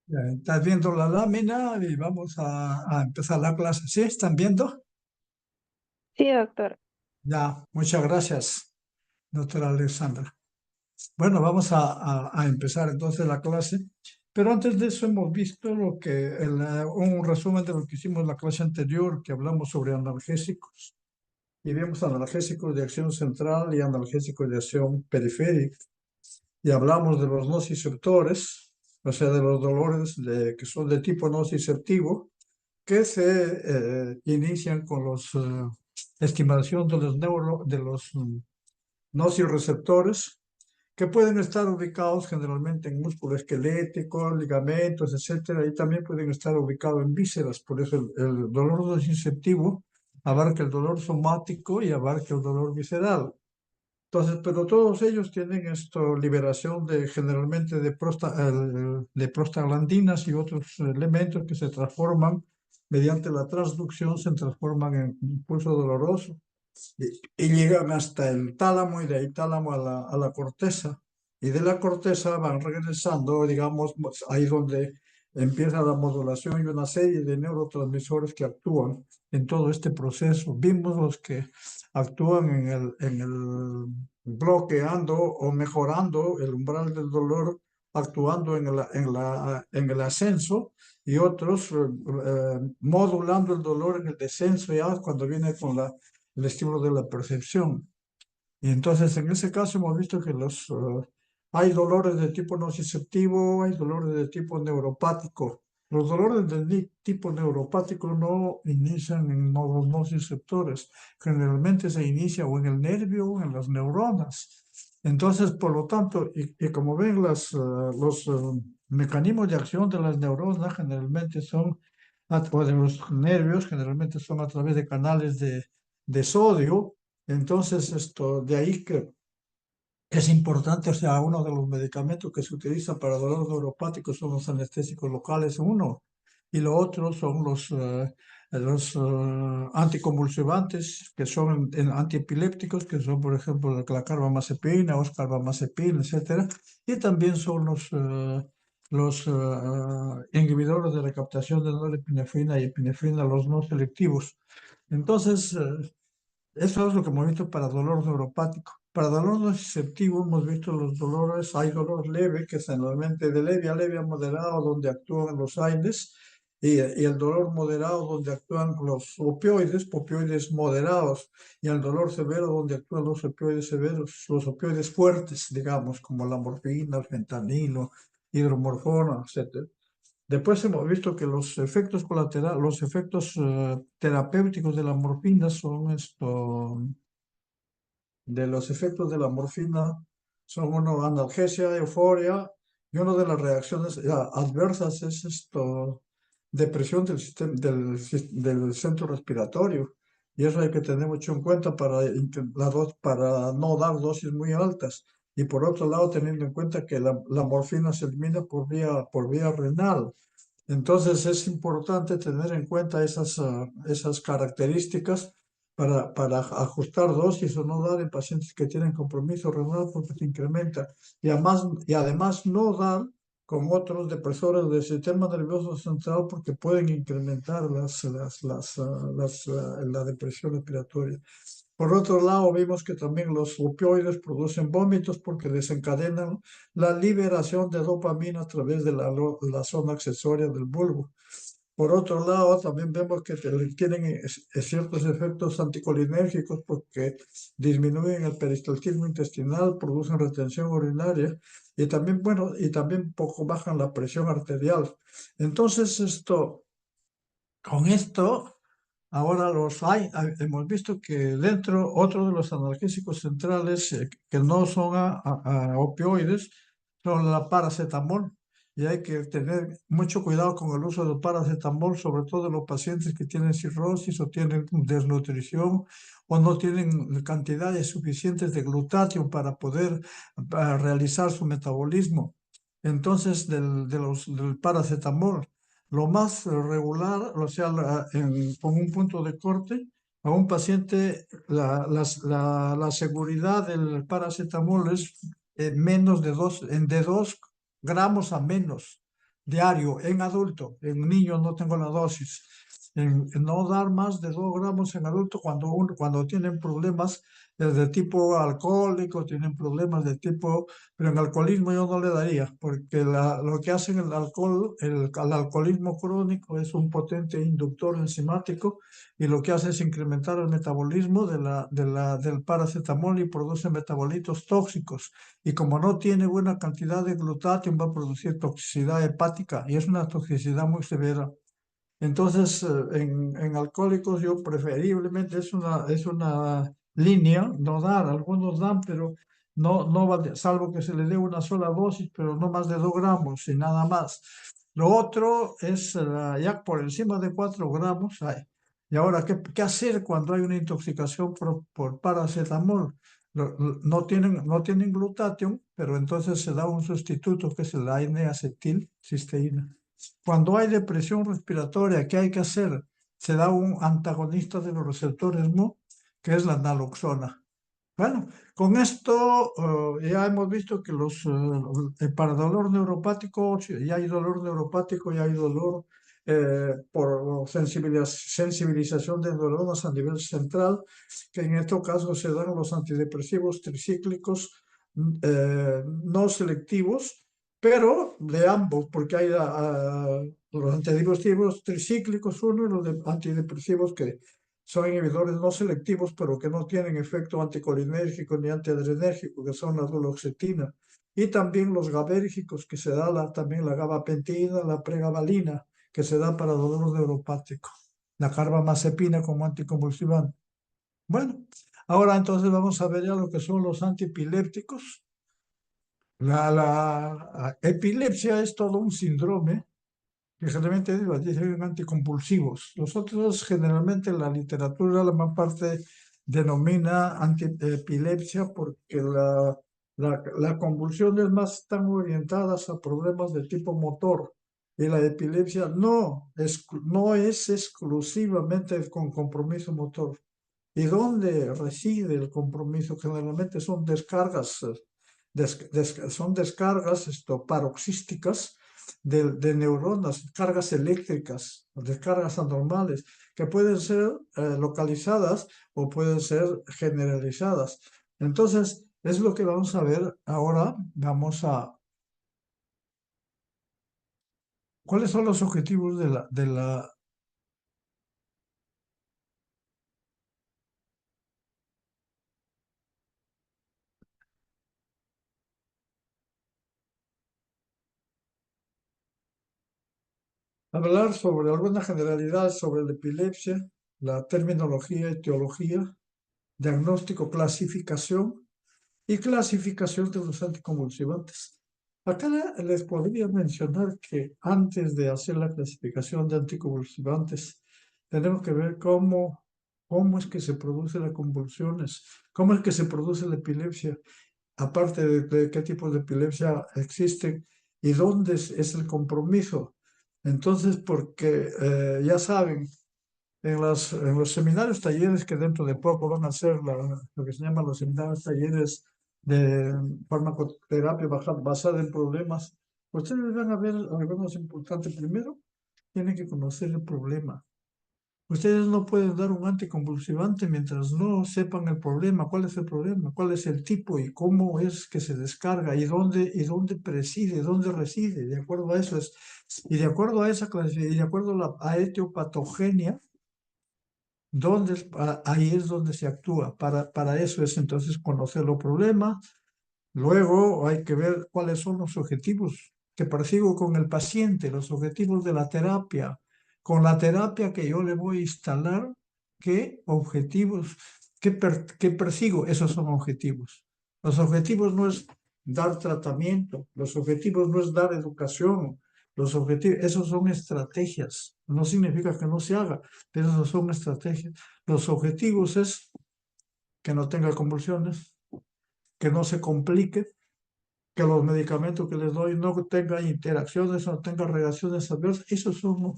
Ya, ¿estás viendo la lámina? Y vamos a empezar la clase. ¿Sí? ¿Están viendo? Sí, doctor. Ya, muchas gracias, doctora Alexandra. Bueno, vamos a empezar entonces la clase. Pero antes de eso hemos visto un resumen de lo que hicimos en la clase anterior, que hablamos sobre analgésicos. Y vimos analgésicos de acción central y analgésicos de acción periférica. Y hablamos de los nociceptores, o sea, de los dolores que son de tipo nociceptivo, que se inician con los estimación de los nociceptores, que pueden estar ubicados generalmente en músculo esquelético, ligamentos, etcétera, y también pueden estar ubicados en vísceras. Por eso el dolor nociceptivo abarca el dolor somático y abarca el dolor visceral. Entonces, pero todos ellos tienen esto, liberación de generalmente de prostaglandinas y otros elementos que se transforman mediante la transducción, se transforman en impulso doloroso y llegan hasta el tálamo y de ahí tálamo a la corteza. Y de la corteza van regresando, digamos, ahí donde empieza la modulación y una serie de neurotransmisores que actúan en todo este proceso. Vimos los que actúan en el bloqueando o mejorando el umbral del dolor, actuando en el ascenso y otros modulando el dolor en el descenso ya cuando viene con el estímulo de la percepción. Y entonces, en ese caso, hemos visto que hay dolores de tipo nociceptivo, hay dolores de tipo neuropático. Los dolores de tipo neuropático no inician en los nociceptores, generalmente se inicia o en el nervio o en las neuronas. Entonces, por lo tanto, y como ven, los mecanismos de acción de las neuronas generalmente son, o de los nervios, generalmente son a través de canales de sodio. Entonces, de ahí que es importante, o sea, uno de los medicamentos que se utiliza para dolor neuropático son los anestésicos locales, uno, y lo otro son los anticonvulsivantes, que son antiepilépticos, que son, por ejemplo, la carbamazepina, oxcarbamazepina, etcétera, y también son los inhibidores de recaptación de norepinefrina y epinefrina, los no selectivos. Entonces, eso es lo que hemos visto para dolor neuropático. Para dolor nociceptivo hemos visto los dolores, hay dolor leve, que es normalmente de leve a moderado, donde actúan los AINES, y el dolor moderado, donde actúan los opioides moderados, y el dolor severo, donde actúan los opioides severos, los opioides fuertes, digamos, como la morfina, el fentanilo, hidromorfona, etc. Después hemos visto que los efectos colaterales, los efectos terapéuticos de la morfina son de los efectos de la morfina son uno, analgesia, euforia, y una de las reacciones adversas es depresión del sistema, del centro respiratorio. Y eso hay que tener mucho en cuenta para no dar dosis muy altas. Y por otro lado, teniendo en cuenta que la morfina se elimina por vía renal. Entonces es importante tener en cuenta esas características para ajustar dosis o no dar en pacientes que tienen compromiso renal porque se incrementa. Y además no dar con otros depresores del sistema nervioso central porque pueden incrementar la depresión respiratoria. Por otro lado, vimos que también los opioides producen vómitos porque desencadenan la liberación de dopamina a través de la zona accesoria del bulbo. Por otro lado, también vemos que tienen ciertos efectos anticolinérgicos porque disminuyen el peristaltismo intestinal, producen retención urinaria y también, bueno, y también poco bajan la presión arterial. Entonces, con esto ahora hemos visto que dentro, otro de los analgésicos centrales que no son a opioides, son la paracetamol. Y hay que tener mucho cuidado con el uso del paracetamol, sobre todo en los pacientes que tienen cirrosis o tienen desnutrición o no tienen cantidades suficientes de glutatión para poder realizar su metabolismo. Entonces, del paracetamol. Lo más regular, o sea, con un punto de corte, a un paciente la seguridad del paracetamol es menos de 2 gramos a menos. diario en adulto. En niños no tengo la dosis. En no dar más de 2 gramos en adulto cuando tienen problemas de tipo alcohólico, tienen problemas de tipo, pero en alcoholismo yo no le daría, porque lo que hace el alcohol, el alcoholismo crónico es un potente inductor enzimático y lo que hace es incrementar el metabolismo del paracetamol y produce metabolitos tóxicos. Y como no tiene buena cantidad de glutatión, va a producir toxicidad hepática y es una toxicidad muy severa. Entonces, en alcohólicos yo preferiblemente es una línea, no dar, algunos dan, pero no salvo que se le dé una sola dosis, pero no más de 2 gramos y nada más. Lo otro es ya por encima de 4 gramos hay. Y ahora, ¿qué hacer cuando hay una intoxicación por paracetamol? No tienen glutatión, pero entonces se da un sustituto que es la N-acetilcisteína. Cuando hay depresión respiratoria, ¿qué hay que hacer? Se da un antagonista de los receptores Mu, que es la naloxona. Bueno, con esto ya hemos visto que para dolor neuropático, sí, ya hay dolor neuropático, ya hay dolor por sensibilización de neuronas a nivel central, que en este caso se dan los antidepresivos tricíclicos no selectivos, pero de ambos, porque hay los antidepresivos tricíclicos uno y los antidepresivos que son inhibidores no selectivos, pero que no tienen efecto anticolinérgico ni antiadrenérgico, que son la duloxetina. Y también los gabérgicos, que se da también la gabapentina, la pregabalina, que se da para dolor neuropático. La carbamazepina como anticonvulsivante. Bueno, ahora entonces vamos a ver ya lo que son los antiepilépticos. La epilepsia es todo un síndrome que generalmente dicen anticonvulsivos. Los otros, generalmente, la literatura, la más parte denomina antiepilepsia porque la convulsión es más están orientadas a problemas de tipo motor y la epilepsia no es exclusivamente con compromiso motor. ¿Y dónde reside el compromiso? Generalmente son descargas, son descargas paroxísticas de neuronas, cargas eléctricas, descargas anormales, que pueden ser localizadas o pueden ser generalizadas. Entonces, es lo que vamos a ver ahora. Vamos a... ¿Cuáles son los objetivos de la hablar sobre algunas generalidades sobre la epilepsia, la terminología, etiología, diagnóstico, clasificación de los anticonvulsivantes. Acá les podría mencionar que antes de hacer la clasificación de anticonvulsivantes, tenemos que ver cómo es que se producen las convulsiones, cómo es que se produce la epilepsia, aparte de qué tipo de epilepsia existe y dónde es el compromiso. Entonces, porque ya saben, en los seminarios, talleres que dentro de poco van a ser lo que se llaman los seminarios, talleres de farmacoterapia basada en problemas, ustedes van a ver algunos importantes. Primero, tienen que conocer el problema. Ustedes no pueden dar un anticonvulsivante mientras no sepan el problema. ¿Cuál es el problema? ¿Cuál es el tipo y cómo es que se descarga y dónde preside, dónde reside? De acuerdo a eso y de acuerdo a esa clase, y de acuerdo a etiopatogenia, ahí es donde se actúa. Para eso es entonces conocer los problemas. Luego hay que ver cuáles son los objetivos que persigo con el paciente, los objetivos de la terapia. Con la terapia que yo le voy a instalar, ¿qué objetivos, qué persigo? Esos son objetivos. Los objetivos no es dar tratamiento, los objetivos no es dar educación, los objetivos, esos son estrategias. No significa que no se haga, pero esos son estrategias. Los objetivos es que no tenga convulsiones, que no se complique, que los medicamentos que les doy no tengan interacciones, no tengan reacciones adversas. Esos son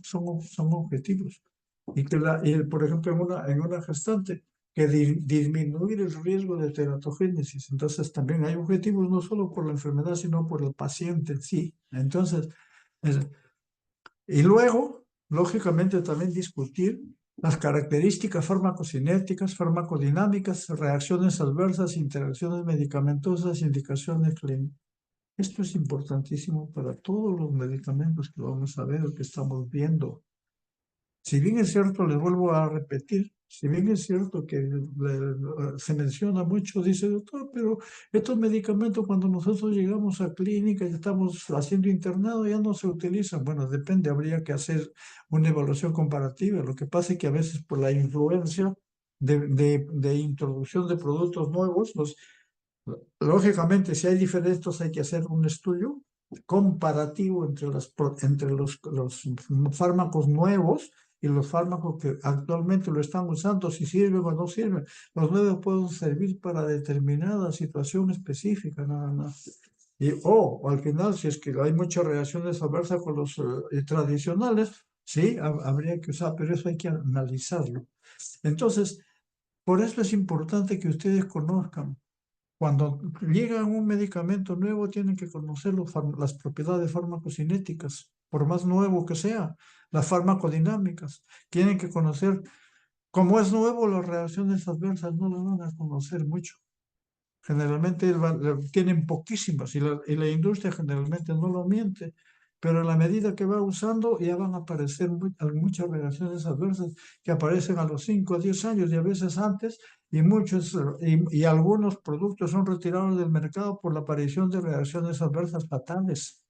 objetivos. Por ejemplo, en una gestante, que disminuir el riesgo de teratogénesis. Entonces, también hay objetivos no solo por la enfermedad, sino por el paciente en sí. Entonces, Y luego, lógicamente, también discutir las características farmacocinéticas, farmacodinámicas, reacciones adversas, interacciones medicamentosas, indicaciones clínicas. Esto es importantísimo para todos los medicamentos que vamos a ver o que estamos viendo. Si bien es cierto, les vuelvo a repetir, si bien es cierto que se menciona mucho, dice doctor, pero estos medicamentos cuando nosotros llegamos a clínica y estamos haciendo internado ya no se utilizan. Bueno, depende, habría que hacer una evaluación comparativa. Lo que pasa es que a veces por la influencia de introducción de productos nuevos, lógicamente, si hay diferencias, hay que hacer un estudio comparativo entre los fármacos nuevos y los fármacos que actualmente lo están usando, si sirven o no sirven. Los nuevos pueden servir para determinada situación específica, nada más. O al final, si es que hay muchas reacciones adversas con los tradicionales, sí, habría que usar, pero eso hay que analizarlo. Entonces, por eso es importante que ustedes conozcan cuando llega un medicamento nuevo, tienen que conocer las propiedades farmacocinéticas, por más nuevo que sea, las farmacodinámicas. Tienen que conocer, como es nuevo, las reacciones adversas no las van a conocer mucho. Generalmente tienen poquísimas y la industria generalmente no lo miente, pero a la medida que va usando ya van a aparecer muchas reacciones adversas que aparecen a los 5 a 10 años y a veces antes, y algunos productos son retirados del mercado por la aparición de reacciones adversas fatales.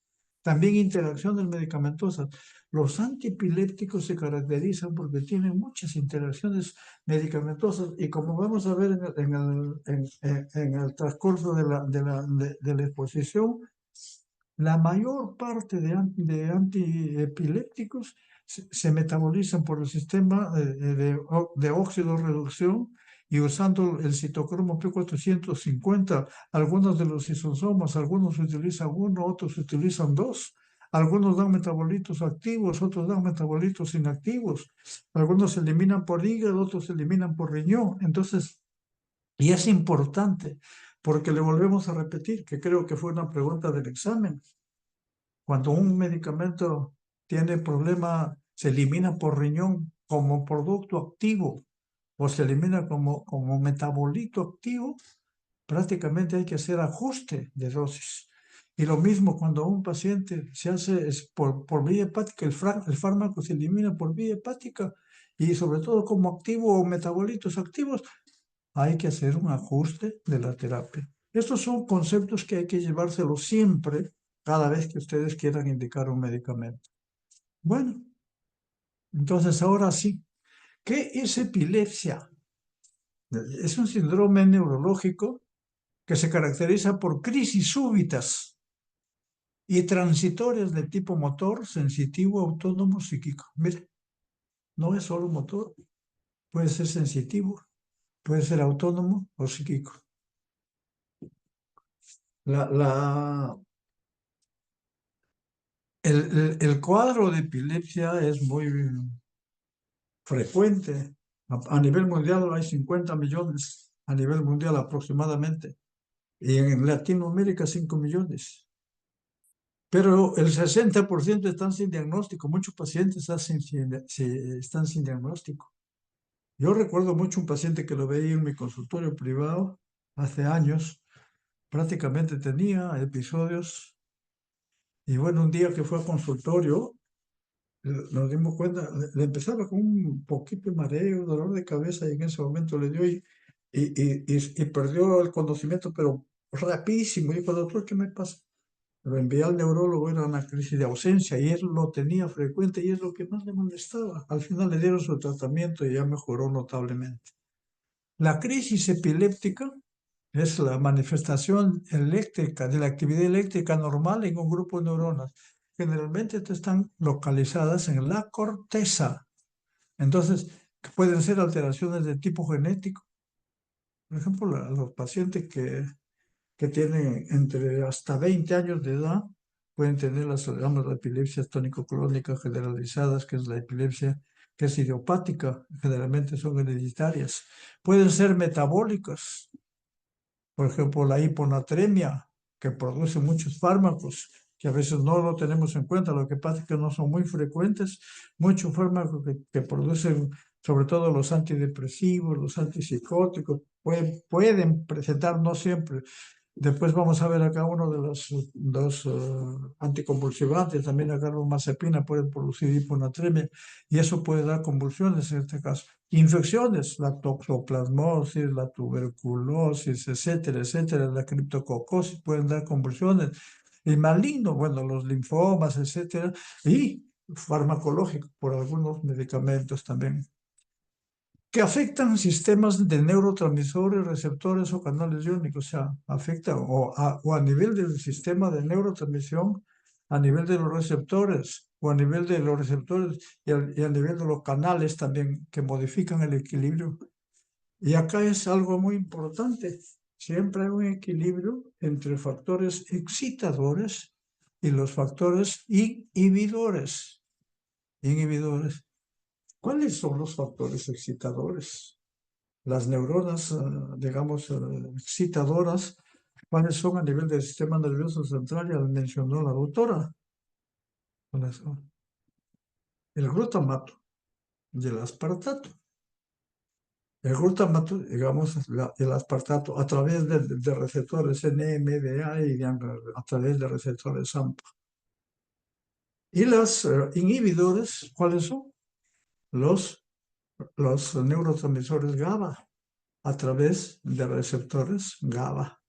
También interacciones medicamentosas. Los antiepilépticos se caracterizan porque tienen muchas interacciones medicamentosas y como vamos a ver en el transcurso de la exposición, la mayor parte de antiepilépticos se metabolizan por el sistema de óxido reducción y usando el citocromo P450, algunos de los isosomas, algunos utilizan uno, otros utilizan dos. Algunos dan metabolitos activos, otros dan metabolitos inactivos. Algunos se eliminan por hígado, otros se eliminan por riñón. Entonces, y es importante porque le volvemos a repetir, que creo que fue una pregunta del examen. Cuando un medicamento tiene problema, se elimina por riñón como producto activo o se elimina como metabolito activo, prácticamente hay que hacer ajuste de dosis. Y lo mismo cuando un paciente se hace por vía hepática, el fármaco se elimina por vía hepática y sobre todo como activo o metabolitos activos, hay que hacer un ajuste de la terapia. Estos son conceptos que hay que llevárselos siempre cada vez que ustedes quieran indicar un medicamento. Bueno, entonces ahora sí, ¿qué es epilepsia? Es un síndrome neurológico que se caracteriza por crisis súbitas y transitorias de tipo motor, sensitivo, autónomo, psíquico. Mire, no es solo motor, puede ser sensitivo, puede ser autónomo o psíquico. El cuadro de epilepsia es muy frecuente. A nivel mundial hay 50 millones, a nivel mundial aproximadamente, y en Latinoamérica 5 millones. Pero el 60% están sin diagnóstico, muchos pacientes están sin diagnóstico. Yo recuerdo mucho un paciente que lo veía en mi consultorio privado hace años, prácticamente tenía episodios, y bueno, un día que fue a consultorio, nos dimos cuenta, le empezaba con un poquito de mareo, dolor de cabeza y en ese momento le dio y perdió el conocimiento, pero rapidísimo. Dijo, doctor, ¿qué me pasa? Lo envié al neurólogo, era una crisis de ausencia y él lo tenía frecuente y es lo que más le molestaba. Al final le dieron su tratamiento y ya mejoró notablemente. La crisis epiléptica es la manifestación eléctrica de la actividad eléctrica normal en un grupo de neuronas. Generalmente están localizadas en la corteza. Entonces, pueden ser alteraciones de tipo genético. Por ejemplo, los pacientes que tienen entre hasta 20 años de edad pueden tener las epilepsias tónico-clónicas generalizadas, que es la epilepsia que es idiopática, generalmente son hereditarias. Pueden ser metabólicas, por ejemplo, la hiponatremia, que produce muchos fármacos, que a veces no lo tenemos en cuenta. Lo que pasa es que no son muy frecuentes. Muchos fármacos que producen, sobre todo los antidepresivos, los antipsicóticos, pueden presentar, no siempre. Después vamos a ver acá uno de los dos anticonvulsivantes, también la carbamazepina puede producir hiponatremia y eso puede dar convulsiones en este caso. Infecciones, la toxoplasmosis, la tuberculosis, etcétera, etcétera, la criptococosis pueden dar convulsiones. Y maligno, bueno, los linfomas, etcétera, y farmacológico por algunos medicamentos también que afectan sistemas de neurotransmisores, receptores o canales iónicos, o sea, afecta o a nivel del sistema de neurotransmisión, a nivel de los receptores, o a nivel de los receptores y a nivel de los canales también que modifican el equilibrio. Y acá es algo muy importante. Siempre hay un equilibrio entre factores excitadores y los factores inhibidores. Inhibidores. ¿Cuáles son los factores excitadores? Las neuronas, digamos, excitadoras, ¿cuáles son a nivel del sistema nervioso central? Ya mencionó la doctora. ¿Cuáles son? El glutamato y el aspartato. El glutamato, digamos, el aspartato a través de receptores NMDA y a través de receptores AMPA. Y los inhibidores, ¿cuáles son? Los, los neurotransmisores GABA a través de receptores GABA.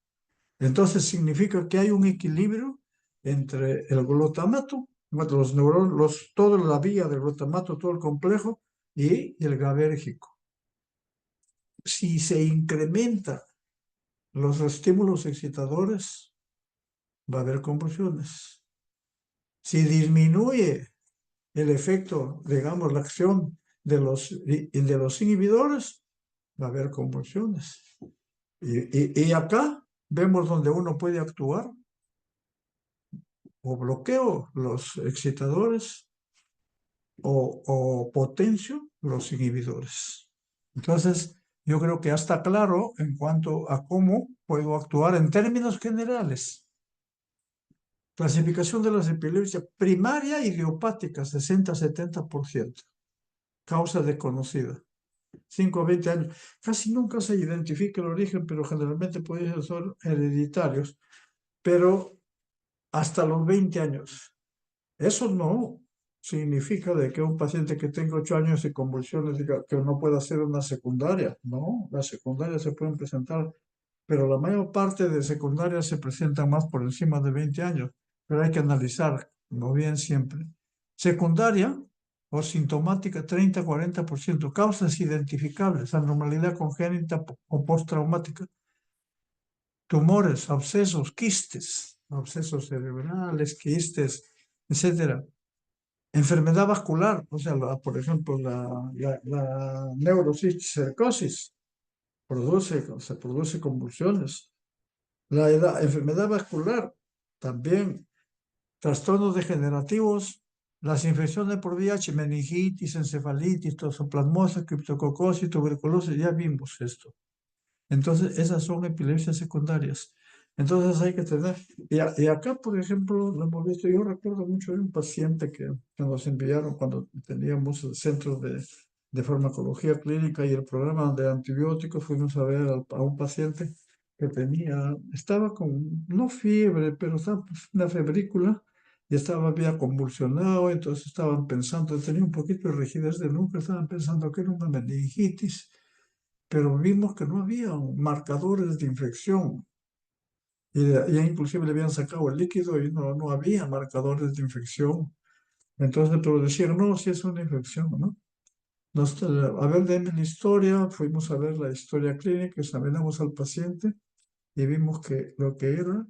Entonces significa que hay un equilibrio entre el glutamato, bueno, los neuronos, toda la vía del glutamato, todo el complejo, y el GABérgico. Si se incrementa los estímulos excitadores, va a haber convulsiones. Si disminuye el efecto, digamos, la acción de los inhibidores, va a haber convulsiones. Y acá vemos donde uno puede actuar o bloqueo los excitadores o potencio los inhibidores. Entonces, yo creo que ya está claro en cuanto a cómo puedo actuar en términos generales. Clasificación de las epilepsias primaria idiopática, 60-70%. Causa desconocida. 5 a 20 años. Casi nunca se identifica el origen, pero generalmente pueden ser hereditarios. Pero hasta los 20 años. Eso no significa de que un paciente que tenga 8 años y convulsiones diga que no pueda hacer una secundaria. No, las secundarias se pueden presentar, pero la mayor parte de secundarias se presentan más por encima de 20 años. Pero hay que analizar, no bien siempre. Secundaria o sintomática, 30-40%. Causas identificables, anormalidad congénita o postraumática. Tumores, abscesos, quistes, abscesos cerebrales, quistes, etcétera. Enfermedad vascular, o sea, por ejemplo, la neurocisticercosis se produce convulsiones. Enfermedad vascular, también trastornos degenerativos, las infecciones por VIH, meningitis, encefalitis, toxoplasmosis, criptococosis, tuberculosis, ya vimos esto. Entonces, esas son epilepsias secundarias. Entonces hay que tener, y acá, por ejemplo, lo hemos visto, yo recuerdo mucho de un paciente que nos enviaron cuando teníamos el centro de farmacología clínica y el programa de antibióticos, fuimos a ver a un paciente que estaba con, no fiebre, pero estaba una febrícula y estaba bien convulsionado, entonces estaban pensando, tenía un poquito de rigidez de nuca, estaban pensando que era una meningitis, pero vimos que no había marcadores de infección. Y ya inclusive le habían sacado el líquido y no había marcadores de infección. Entonces, pero decían, no, si es una infección, ¿no? A ver, denme la historia, fuimos a ver la historia clínica, examinamos al paciente y vimos que lo que era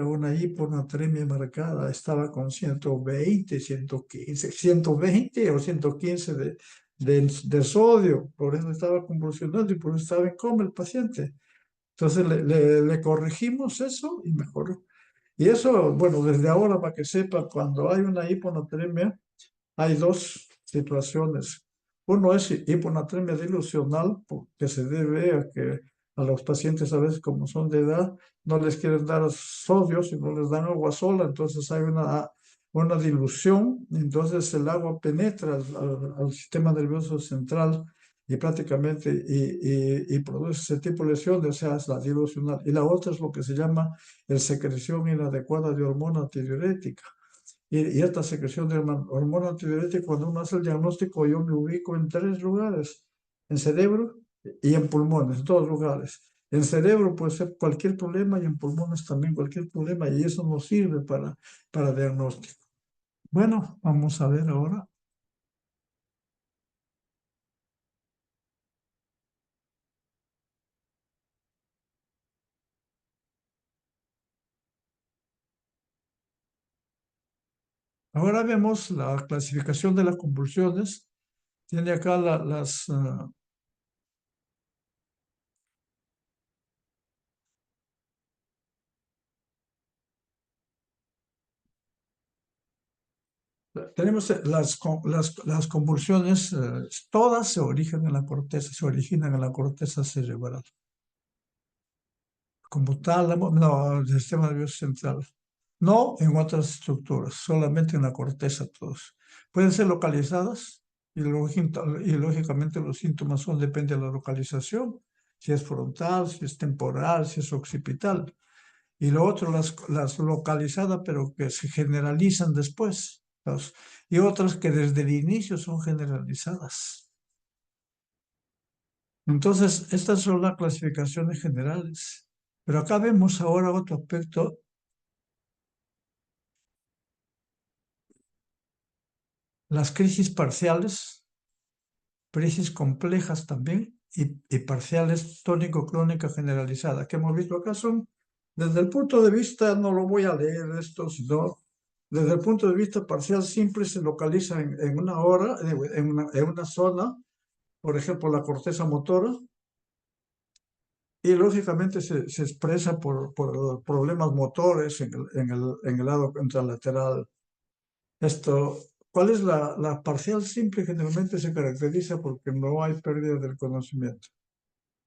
una hiponatremia marcada, estaba con 120, 115, 120 o 115 de sodio, por eso estaba convulsionando y por eso estaba en coma el paciente. Entonces le corregimos eso y mejoró. Y eso, bueno, desde ahora para que sepa, cuando hay una hiponatremia, hay dos situaciones. Uno es hiponatremia dilucional, que se debe a que a los pacientes a veces como son de edad, no les quieren dar sodio, sino les dan agua sola, entonces hay una dilución, entonces el agua penetra al sistema nervioso central y prácticamente y produce ese tipo de lesiones, o sea, es la dilucional. Y la otra es lo que se llama el secreción inadecuada de hormona antidiurética. Y esta secreción de hormona antidiurética, cuando uno hace el diagnóstico, yo me ubico en tres lugares, en cerebro y en pulmones, dos lugares. En cerebro puede ser cualquier problema y en pulmones también cualquier problema y eso nos sirve para diagnóstico. Bueno, vamos a ver ahora. Ahora vemos la clasificación de las convulsiones. Tiene acá tenemos las convulsiones, todas se originan en la corteza cerebral, como tálamo, no, el sistema nervioso central. No en otras estructuras, solamente en la corteza todos. Pueden ser localizadas y lógicamente los síntomas son, depende de la localización, si es frontal, si es temporal, si es occipital. Y lo otro, las localizadas, pero que se generalizan después. Y otras que desde el inicio son generalizadas. Entonces, estas son las clasificaciones generales. Pero acá vemos ahora otro aspecto, las crisis parciales, crisis complejas también, y parciales tónico-clónica generalizada, que hemos visto acá son, desde el punto de vista, no lo voy a leer esto, sino desde el punto de vista parcial simple se localiza en una hora, en una zona, por ejemplo, la corteza motora, y lógicamente se expresa por problemas motores en el lado contralateral. Esto, ¿cuál es la parcial simple? Generalmente se caracteriza porque no hay pérdida del conocimiento.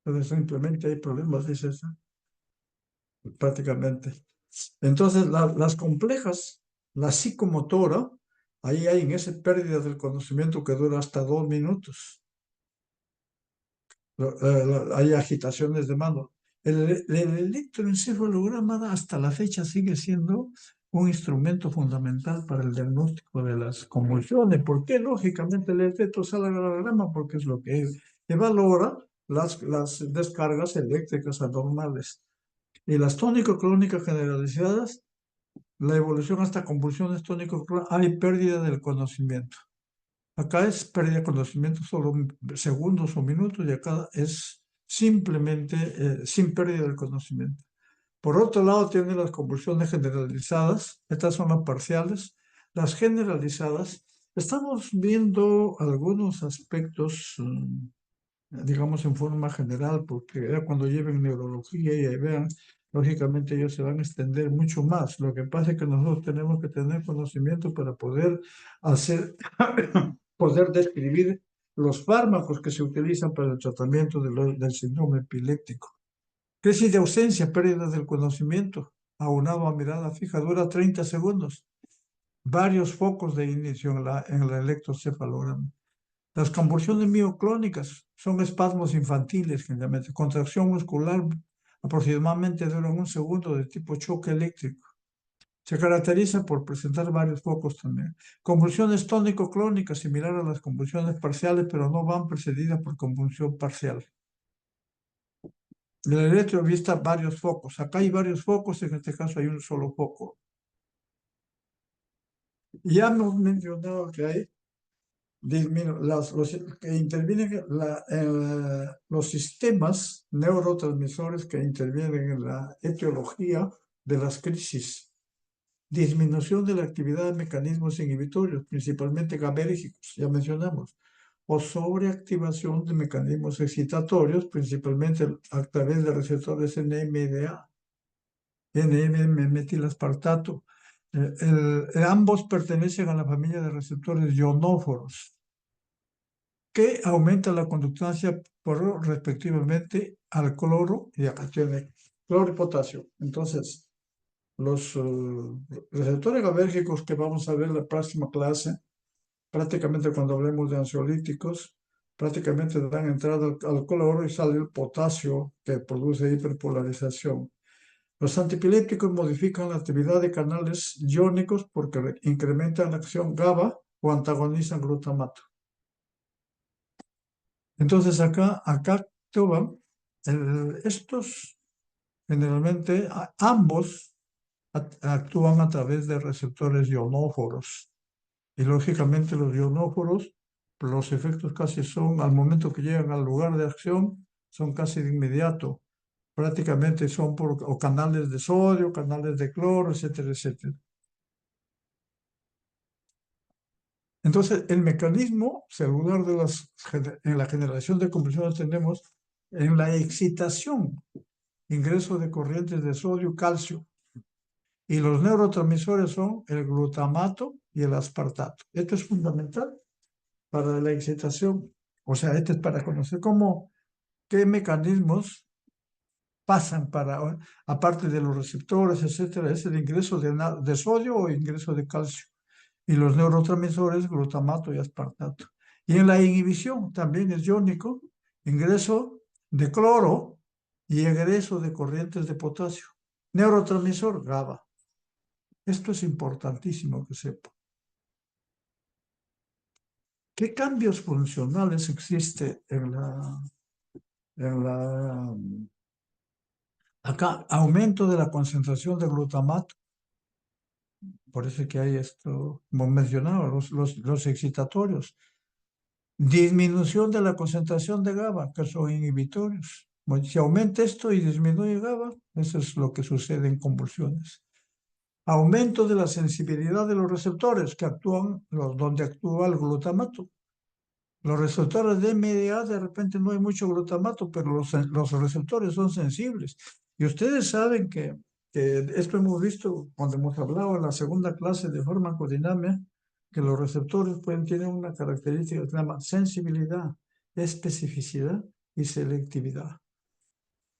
Entonces simplemente hay problemas, dice eso, prácticamente. Entonces las complejas, la psicomotora, ahí hay en ese pérdida del conocimiento que dura hasta 2 minutos. Hay agitaciones de mano. El electroencefalograma hasta la fecha sigue siendo un instrumento fundamental para el diagnóstico de las convulsiones. ¿Por qué? Lógicamente el electroencefalograma, porque es lo que evalúa las descargas eléctricas anormales. Y las tónico-clónicas generalizadas, la evolución hasta convulsiones tónico-clónicas, hay pérdida del conocimiento. Acá es pérdida de conocimiento solo segundos o minutos y acá es simplemente sin pérdida del conocimiento. Por otro lado, tiene las convulsiones generalizadas. Estas son las parciales. Las generalizadas, estamos viendo algunos aspectos, digamos, en forma general, porque ya cuando lleven neurología y ahí vean, lógicamente ellos se van a extender mucho más. Lo que pasa es que nosotros tenemos que tener conocimiento para poder hacer, poder describir los fármacos que se utilizan para el tratamiento del síndrome epiléptico. Crisis de ausencia, pérdida del conocimiento, aunado a mirada fija, dura 30 segundos. Varios focos de inicio en el electrocefalograma. Las convulsiones mioclónicas son espasmos infantiles, generalmente. Contracción muscular aproximadamente dura 1 segundo de tipo choque eléctrico. Se caracteriza por presentar varios focos también. Convulsiones tónico-clónicas, similar a las convulsiones parciales, pero no van precedidas por convulsión parcial. En el electro vista varios focos. Acá hay varios focos, en este caso hay un solo foco. Ya hemos mencionado que hay los que intervienen los sistemas neurotransmisores que intervienen en la etiología de las crisis. Disminución de la actividad de mecanismos inhibitorios, principalmente GABAérgicos, ya mencionamos, o sobreactivación de mecanismos excitatorios, principalmente a través de receptores NMDA, NM-metilaspartato. Ambos pertenecen a la familia de receptores ionóforos. que aumenta la conductancia por respectivamente al cloro, y acá tiene cloro y potasio. Entonces, los receptores GABAérgicos que vamos a ver en la próxima clase, prácticamente cuando hablemos de ansiolíticos, prácticamente dan entrada al cloro y sale el potasio que produce hiperpolarización. Los antipilépticos modifican la actividad de canales iónicos porque incrementan la acción GABA o antagonizan glutamato. Entonces acá actúan, estos generalmente ambos actúan a través de receptores ionóforos. Y lógicamente los ionóforos, los efectos casi son, al momento que llegan al lugar de acción, son casi de inmediato. Prácticamente son o canales de sodio, canales de cloro, etcétera, etcétera. Entonces, el mecanismo celular en la generación de convulsiones tenemos en la excitación, ingreso de corrientes de sodio, calcio, y los neurotransmisores son el glutamato y el aspartato. Esto es fundamental para la excitación. O sea, esto es para conocer qué mecanismos pasan aparte de los receptores, etcétera, es el ingreso de sodio o ingreso de calcio. Y los neurotransmisores, glutamato y aspartato. Y en la inhibición también es iónico, ingreso de cloro y egreso de corrientes de potasio. Neurotransmisor GABA. Esto es importantísimo que sepa. ¿Qué cambios funcionales existe acá, aumento de la concentración de glutamato? Por eso que hay esto, como mencionaba, los excitatorios. Disminución de la concentración de GABA, que son inhibitorios. Bueno, si aumenta esto y disminuye GABA, eso es lo que sucede en convulsiones. Aumento de la sensibilidad de los receptores, que actúan, donde actúa el glutamato. Los receptores de MDA, de repente no hay mucho glutamato, pero los receptores son sensibles. Y ustedes saben que esto hemos visto cuando hemos hablado en la segunda clase de farmacodinámica, que los receptores tienen una característica que se llama sensibilidad, especificidad y selectividad.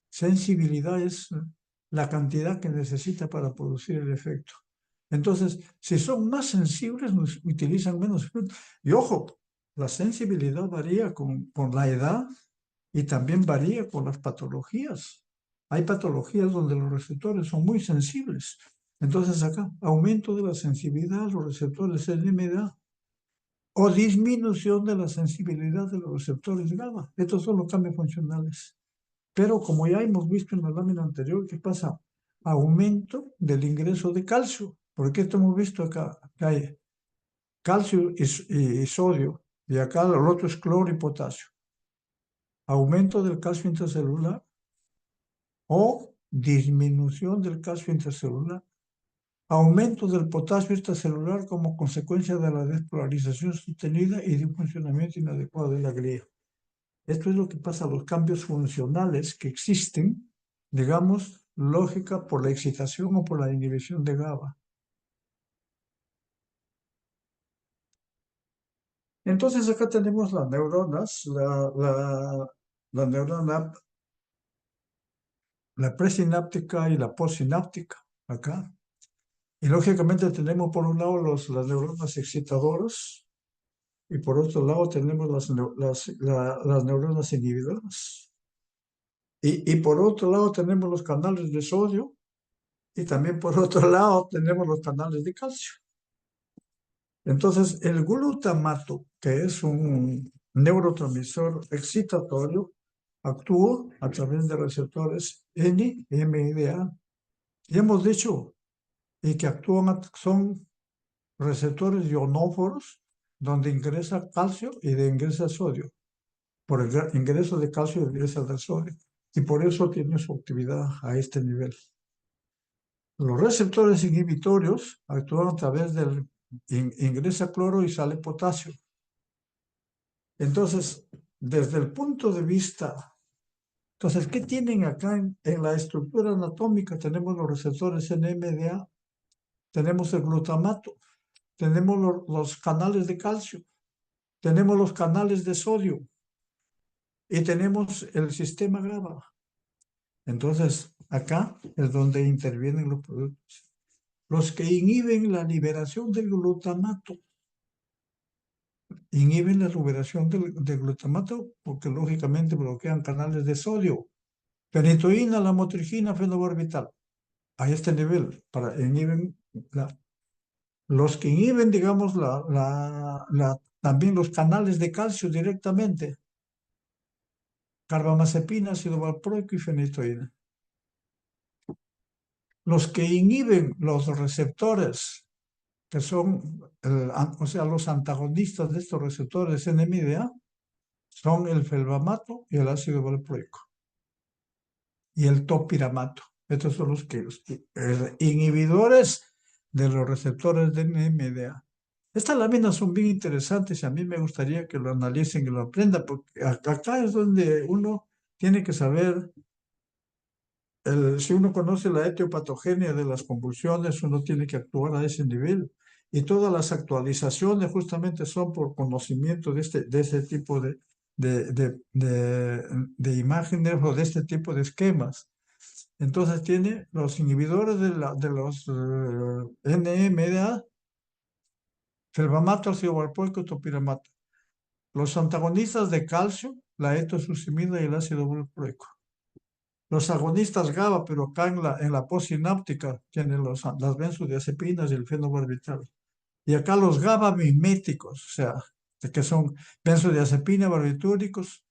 Sensibilidad es la cantidad que necesita para producir el efecto. Entonces, si son más sensibles, utilizan menos efecto. Y ojo, la sensibilidad varía con la edad y también varía con las patologías. Hay patologías donde los receptores son muy sensibles. Entonces acá, aumento de la sensibilidad a los receptores NMDA o disminución de la sensibilidad de los receptores GABA. Estos son los cambios funcionales. Pero como ya hemos visto en la lámina anterior, ¿qué pasa? Aumento del ingreso de calcio. Porque esto hemos visto acá, que hay calcio y sodio, y acá el otro es cloro y potasio. Aumento del calcio intracelular o disminución del calcio intracelular. Aumento del potasio extracelular como consecuencia de la despolarización sostenida y de un funcionamiento inadecuado de la glía. Esto es lo que pasa, los cambios funcionales que existen, digamos, lógica por la excitación o por la inhibición de GABA. Entonces acá tenemos las neuronas, la neurona, la presináptica y la postsináptica, acá. Y lógicamente tenemos por un lado las neuronas excitadoras y por otro lado tenemos las neuronas inhibidoras. Y por otro lado tenemos los canales de sodio y también por otro lado tenemos los canales de calcio. Entonces el glutamato, que es un neurotransmisor excitatorio, actúa a través de receptores NMDA. Y hemos dicho que son receptores ionóforos donde ingresa calcio y ingresa sodio. Por el ingreso de calcio ingresa de sodio. Y por eso tiene su actividad a este nivel. Los receptores inhibitorios actúan a través del ingresa cloro y sale potasio. Entonces, desde el punto de vista, entonces, ¿qué tienen acá en la estructura anatómica? Tenemos los receptores NMDA, tenemos el glutamato, tenemos los canales de calcio, tenemos los canales de sodio y tenemos el sistema GABA. Entonces, acá es donde intervienen los productos. Los que inhiben la liberación del glutamato. Inhiben la liberación del glutamato porque lógicamente bloquean canales de sodio. Fenitoína, lamotrigina, fenobarbital. A este nivel, inhiben los que inhiben, digamos, también los canales de calcio directamente. Carbamazepina, ácido valproico y fenitoína. Los que inhiben los receptores, que son, o sea, los antagonistas de estos receptores NMDA, son el felbamato y el ácido valproico. Y el topiramato. Estos son los inhibidores de los receptores de NMDA. Estas láminas son bien interesantes y a mí me gustaría que lo analicen y lo aprendan, porque acá es donde uno tiene que saber, si uno conoce la etiopatogenia de las convulsiones, uno tiene que actuar a ese nivel. Y todas las actualizaciones justamente son por conocimiento de este tipo de imágenes o de este tipo de esquemas. Entonces tiene los inhibidores de los NMDA, felbamato, ácido valproico, topiramato. Los antagonistas de calcio, la etosuximida y el ácido valproico. Los agonistas GABA, pero acá en la postsináptica tienen las benzodiazepinas y el fenobarbital. Y acá los GABA miméticos, o sea, que son benzodiazepina, barbitúricos,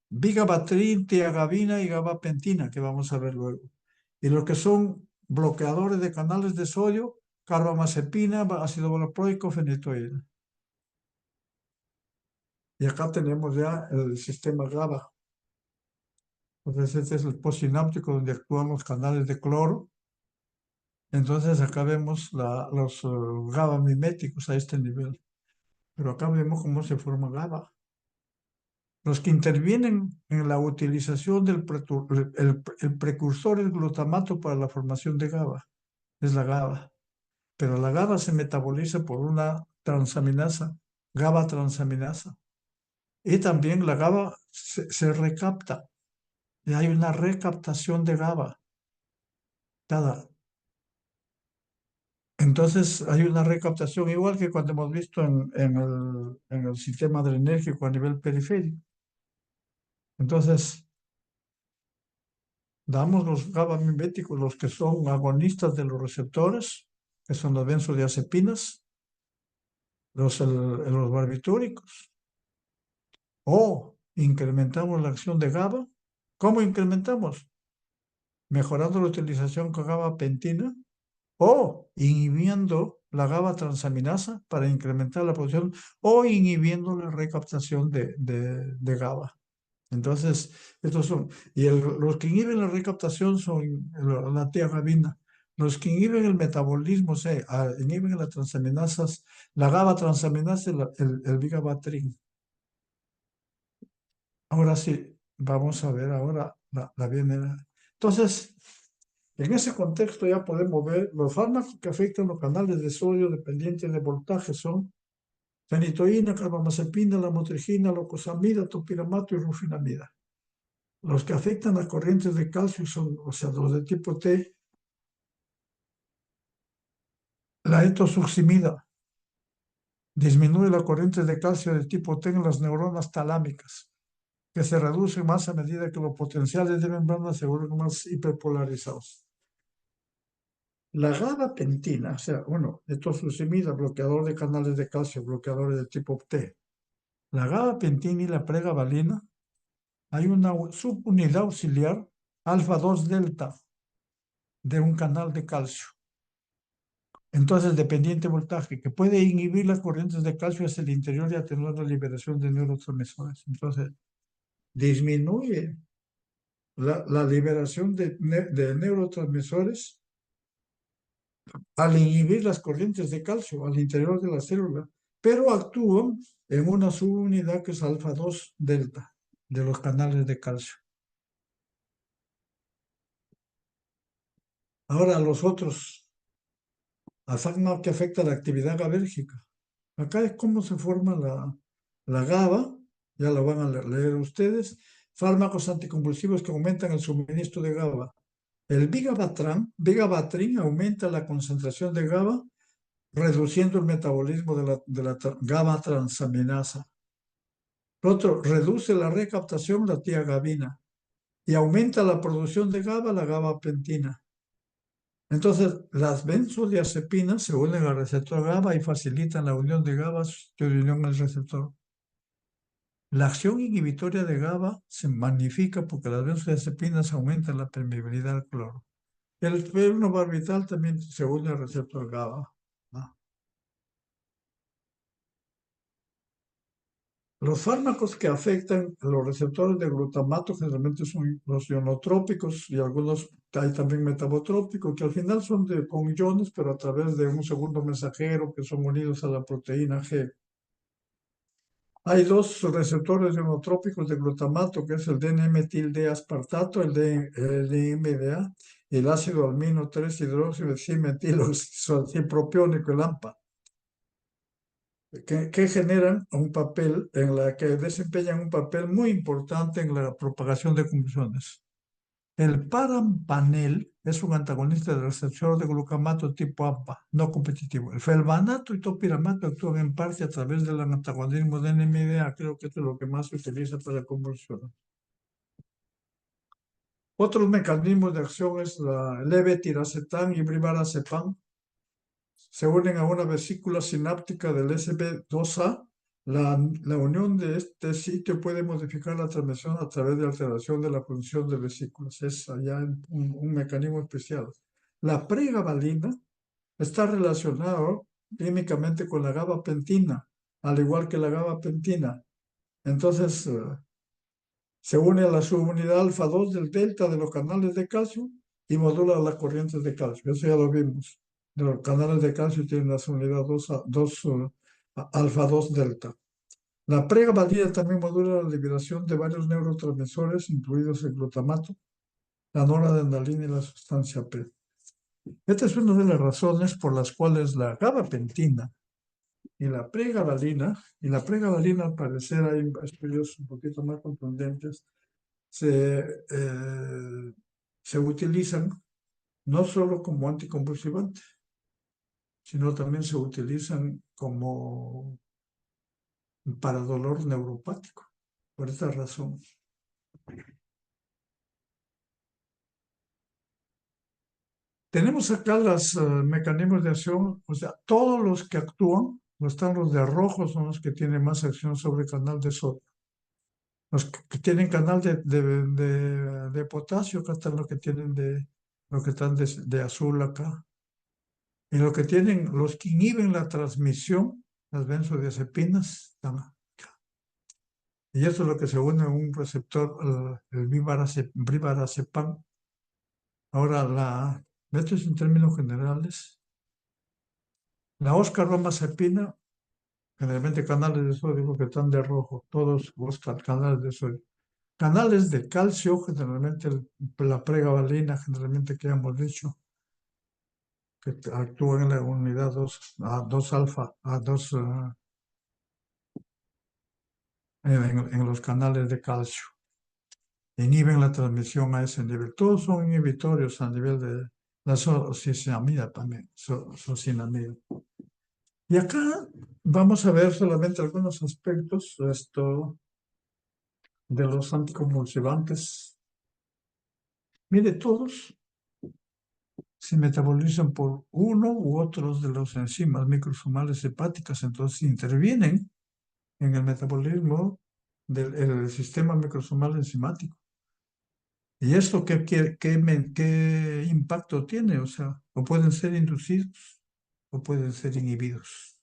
vigabatrin, tiagabina y gabapentina, que vamos a ver luego. Y los que son bloqueadores de canales de sodio, carbamazepina, ácido valproico, fenitoína. Y acá tenemos ya el sistema GABA. Entonces este es el postsináptico donde actúan los canales de cloro. Entonces acá vemos los GABA miméticos a este nivel. Pero acá vemos cómo se forma GABA. Los que intervienen en la utilización el precursor del glutamato para la formación de GABA es la GABA. Pero la GABA se metaboliza por una transaminasa, GABA transaminasa. Y también la GABA se recapta. Y hay una recaptación de GABA. Entonces hay una recaptación igual que cuando hemos visto en el sistema adrenérgico a nivel periférico. Entonces, damos los GABA miméticos, los que son agonistas de los receptores, que son las benzodiazepinas, los barbitúricos, o incrementamos la acción de GABA. ¿Cómo incrementamos? Mejorando la utilización con gabapentina o inhibiendo la GABA transaminasa para incrementar la producción o inhibiendo la recaptación de GABA. Entonces, estos son, y los que inhiben la recaptación son la tiagabina. Los que inhiben el metabolismo, o sea, inhiben las transaminasas, la GABA transaminasa, el vigabatrin. Ahora sí, vamos a ver ahora la bienera. Entonces, en ese contexto ya podemos ver los fármacos que afectan los canales de sodio dependientes de voltaje son fenitoína, carbamazepina, lamotrigina, locosamida, topiramato y rufinamida. Los que afectan las corrientes de calcio son, o sea, los de tipo T, la etosuximida disminuye la corriente de calcio de tipo T en las neuronas talámicas, que se reducen más a medida que los potenciales de membrana se vuelven más hiperpolarizados. La gabapentina, o sea, bueno, etosuximida, bloqueador de canales de calcio, bloqueadores de tipo T. La gabapentina y la pregabalina, hay una subunidad auxiliar alfa-2 delta de un canal de calcio. Entonces, dependiente voltaje, que puede inhibir las corrientes de calcio hacia el interior y atenuar la liberación de neurotransmisores. Entonces, disminuye la liberación de neurotransmisores al inhibir las corrientes de calcio al interior de la célula, pero actúan en una subunidad que es alfa-2 delta de los canales de calcio. Ahora, los otros, a que afecta la actividad gabérgica. Acá es cómo se forma La GABA, ya lo van a leer ustedes, fármacos anticonvulsivos que aumentan el suministro de GABA. El Vigabatrin aumenta la concentración de GABA, reduciendo el metabolismo de la GABA transaminasa. Por otro, reduce la recaptación, la tiagabina, y aumenta la producción de GABA, la gabapentina. Entonces, las benzodiazepinas se unen al receptor GABA y facilitan la unión de GABA de unión al receptor. La acción inhibitoria de GABA se magnifica porque las benzodiazepinas aumentan la permeabilidad al cloro. El fenobarbital también se une al receptor GABA, ¿no? Los fármacos que afectan los receptores de glutamato generalmente son los ionotrópicos y algunos hay también metabotrópicos que al final son con iones, pero a través de un segundo mensajero que son unidos a la proteína G. Hay dos receptores ionotrópicos de glutamato, que es el DN-metil-D-aspartato, el DMDA, y el ácido amino 3-hidroximetilo-propiónico, el AMPA, que generan un papel que desempeñan un papel muy importante en la propagación de convulsiones. El parampanel es un antagonista del receptor de glucamato tipo AMPA, no competitivo. El felbanato y topiramato actúan en parte a través del antagonismo de NMDA, creo que esto es lo que más se utiliza para convulsiones. Otros mecanismos de acción es el levetiracetam y brivaracetam. Se unen a una vesícula sináptica del SB2A. La unión de este sitio puede modificar la transmisión a través de alteración de la función de vesículas. Es allá un mecanismo especial. La pregabalina está relacionado químicamente con la gabapentina, al igual que la gabapentina. Entonces, se une a la subunidad alfa 2 del delta de los canales de calcio y modula las corrientes de calcio. Eso ya lo vimos. Los canales de calcio tienen la subunidad 2 alfa 2 delta. La pregabalina también modula la liberación de varios neurotransmisores, incluidos el glutamato, la noradrenalina y la sustancia P. Esta es una de las razones por las cuales la gabapentina y la pregabalina, al parecer hay estudios un poquito más contundentes, se utilizan no solo como anticonvulsivante, sino también se utilizan como para dolor neuropático. Por esta razón. Tenemos acá los mecanismos de acción, o sea, todos los que actúan, no están los de rojo, son los que tienen más acción sobre canal de sodio. Los que tienen canal de potasio, acá están los que tienen los que están de azul acá. Y los que inhiben la transmisión, las benzodiazepinas, están acá. Y eso es lo que se une a un receptor, el brivaracetam. Ahora, esto es en términos generales. La oscarbamazepina, generalmente canales de sodio que están de rojo, todos canales de sodio. Canales de calcio, generalmente la pregabalina, generalmente que hemos dicho, que actúan en la unidad 2 alfa, A2 en los canales de calcio. Inhiben la transmisión a ese nivel. Todos son inhibitorios a nivel de la succinamida también, succinamida. Y acá vamos a ver solamente algunos aspectos de los anticonvulsivantes. Mire, todos se metabolizan por uno u otros de los enzimas microsomales hepáticas, entonces intervienen en el metabolismo del sistema microsomal enzimático. ¿Y esto qué impacto tiene? O sea, o pueden ser inducidos o pueden ser inhibidos.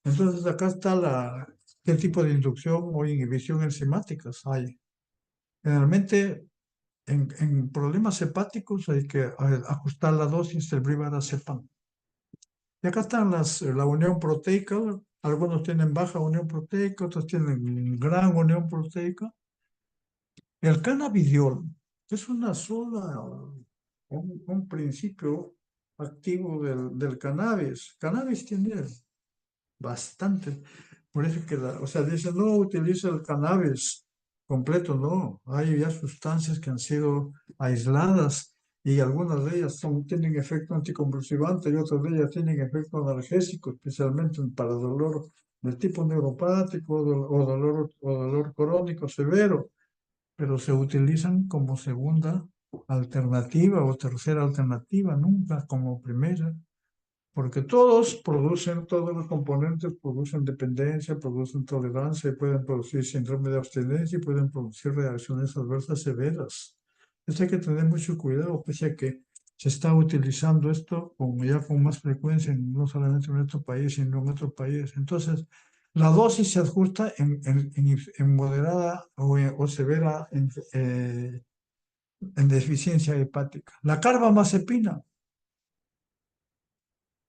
Entonces acá está qué tipo de inducción o inhibición enzimáticas hay. Generalmente en problemas hepáticos hay que ajustar la dosis del brivaracetam. Y acá están la unión proteica. Algunos tienen baja unión proteica, otros tienen gran unión proteica. El cannabidiol es una sola, un principio activo del cannabis. Cannabis tiene bastante. Por eso que, o sea, dicen, no utiliza el cannabis completo, no. Hay ya sustancias que han sido aisladas y algunas de ellas tienen efecto anticonvulsivante y otras de ellas tienen efecto analgésico, especialmente para dolor de tipo neuropático o dolor crónico severo, pero se utilizan como segunda alternativa o tercera alternativa, nunca como primera. Porque todos los componentes producen dependencia, producen tolerancia y pueden producir síndrome de abstinencia y pueden producir reacciones adversas severas. Esto hay que tener mucho cuidado, pese a que se está utilizando esto ya con más frecuencia, no solamente en nuestro país, sino en otros países. Entonces, la dosis se ajusta en moderada o severa en deficiencia hepática. La carbamazepina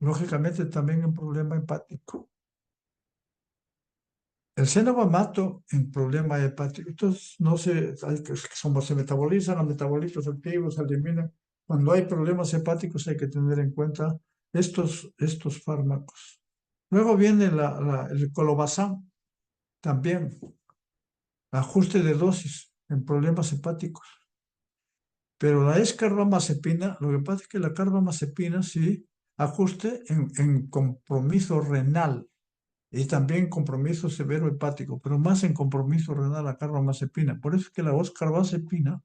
lógicamente también un problema hepático. El cenobamato en problema hepático, estos no se metabolizan a metabolitos activos, se eliminan. Cuando hay problemas hepáticos hay que tener en cuenta estos fármacos. Luego viene el clobazam, también ajuste de dosis en problemas hepáticos. Pero la escarbamazepina, lo que pasa es que la carbamazepina sí ajuste en compromiso renal y también compromiso severo hepático, pero más en compromiso renal la carbamazepina. Por eso es que la oscarbazepina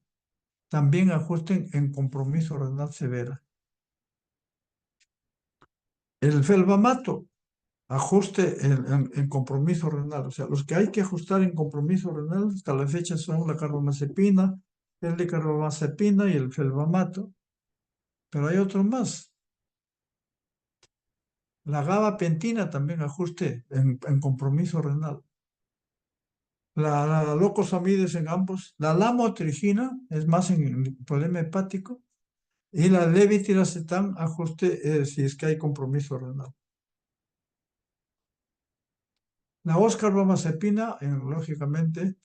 también ajusten en compromiso renal severa. El felbamato ajuste en compromiso renal. O sea, los que hay que ajustar en compromiso renal hasta la fecha son la carbamazepina, el dicarbamazepina y el felbamato, pero hay otros más. La gabapentina también ajuste en compromiso renal. La locosamides en ambos. La lamotrigina es más en el problema hepático. Y la levetiracetam ajuste si es que hay compromiso renal. La oscarbamazepina, lógicamente,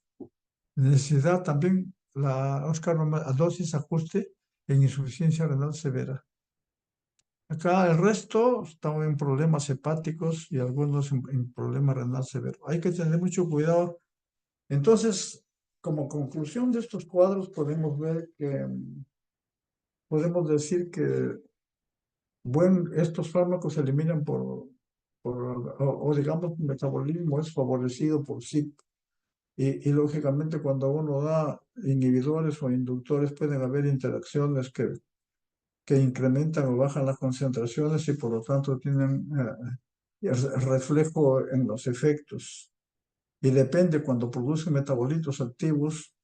necesidad también la dosis ajuste en insuficiencia renal severa. Acá el resto están en problemas hepáticos y algunos en problema renal severo. Hay que tener mucho cuidado. Entonces, como conclusión de estos cuadros, podemos decir que estos fármacos se eliminan o digamos, el metabolismo es favorecido por sí. Y lógicamente cuando uno da inhibidores o inductores pueden haber interacciones que incrementan o bajan las concentraciones y por lo tanto tienen reflejo en los efectos. Y depende, cuando producen metabolitos activos,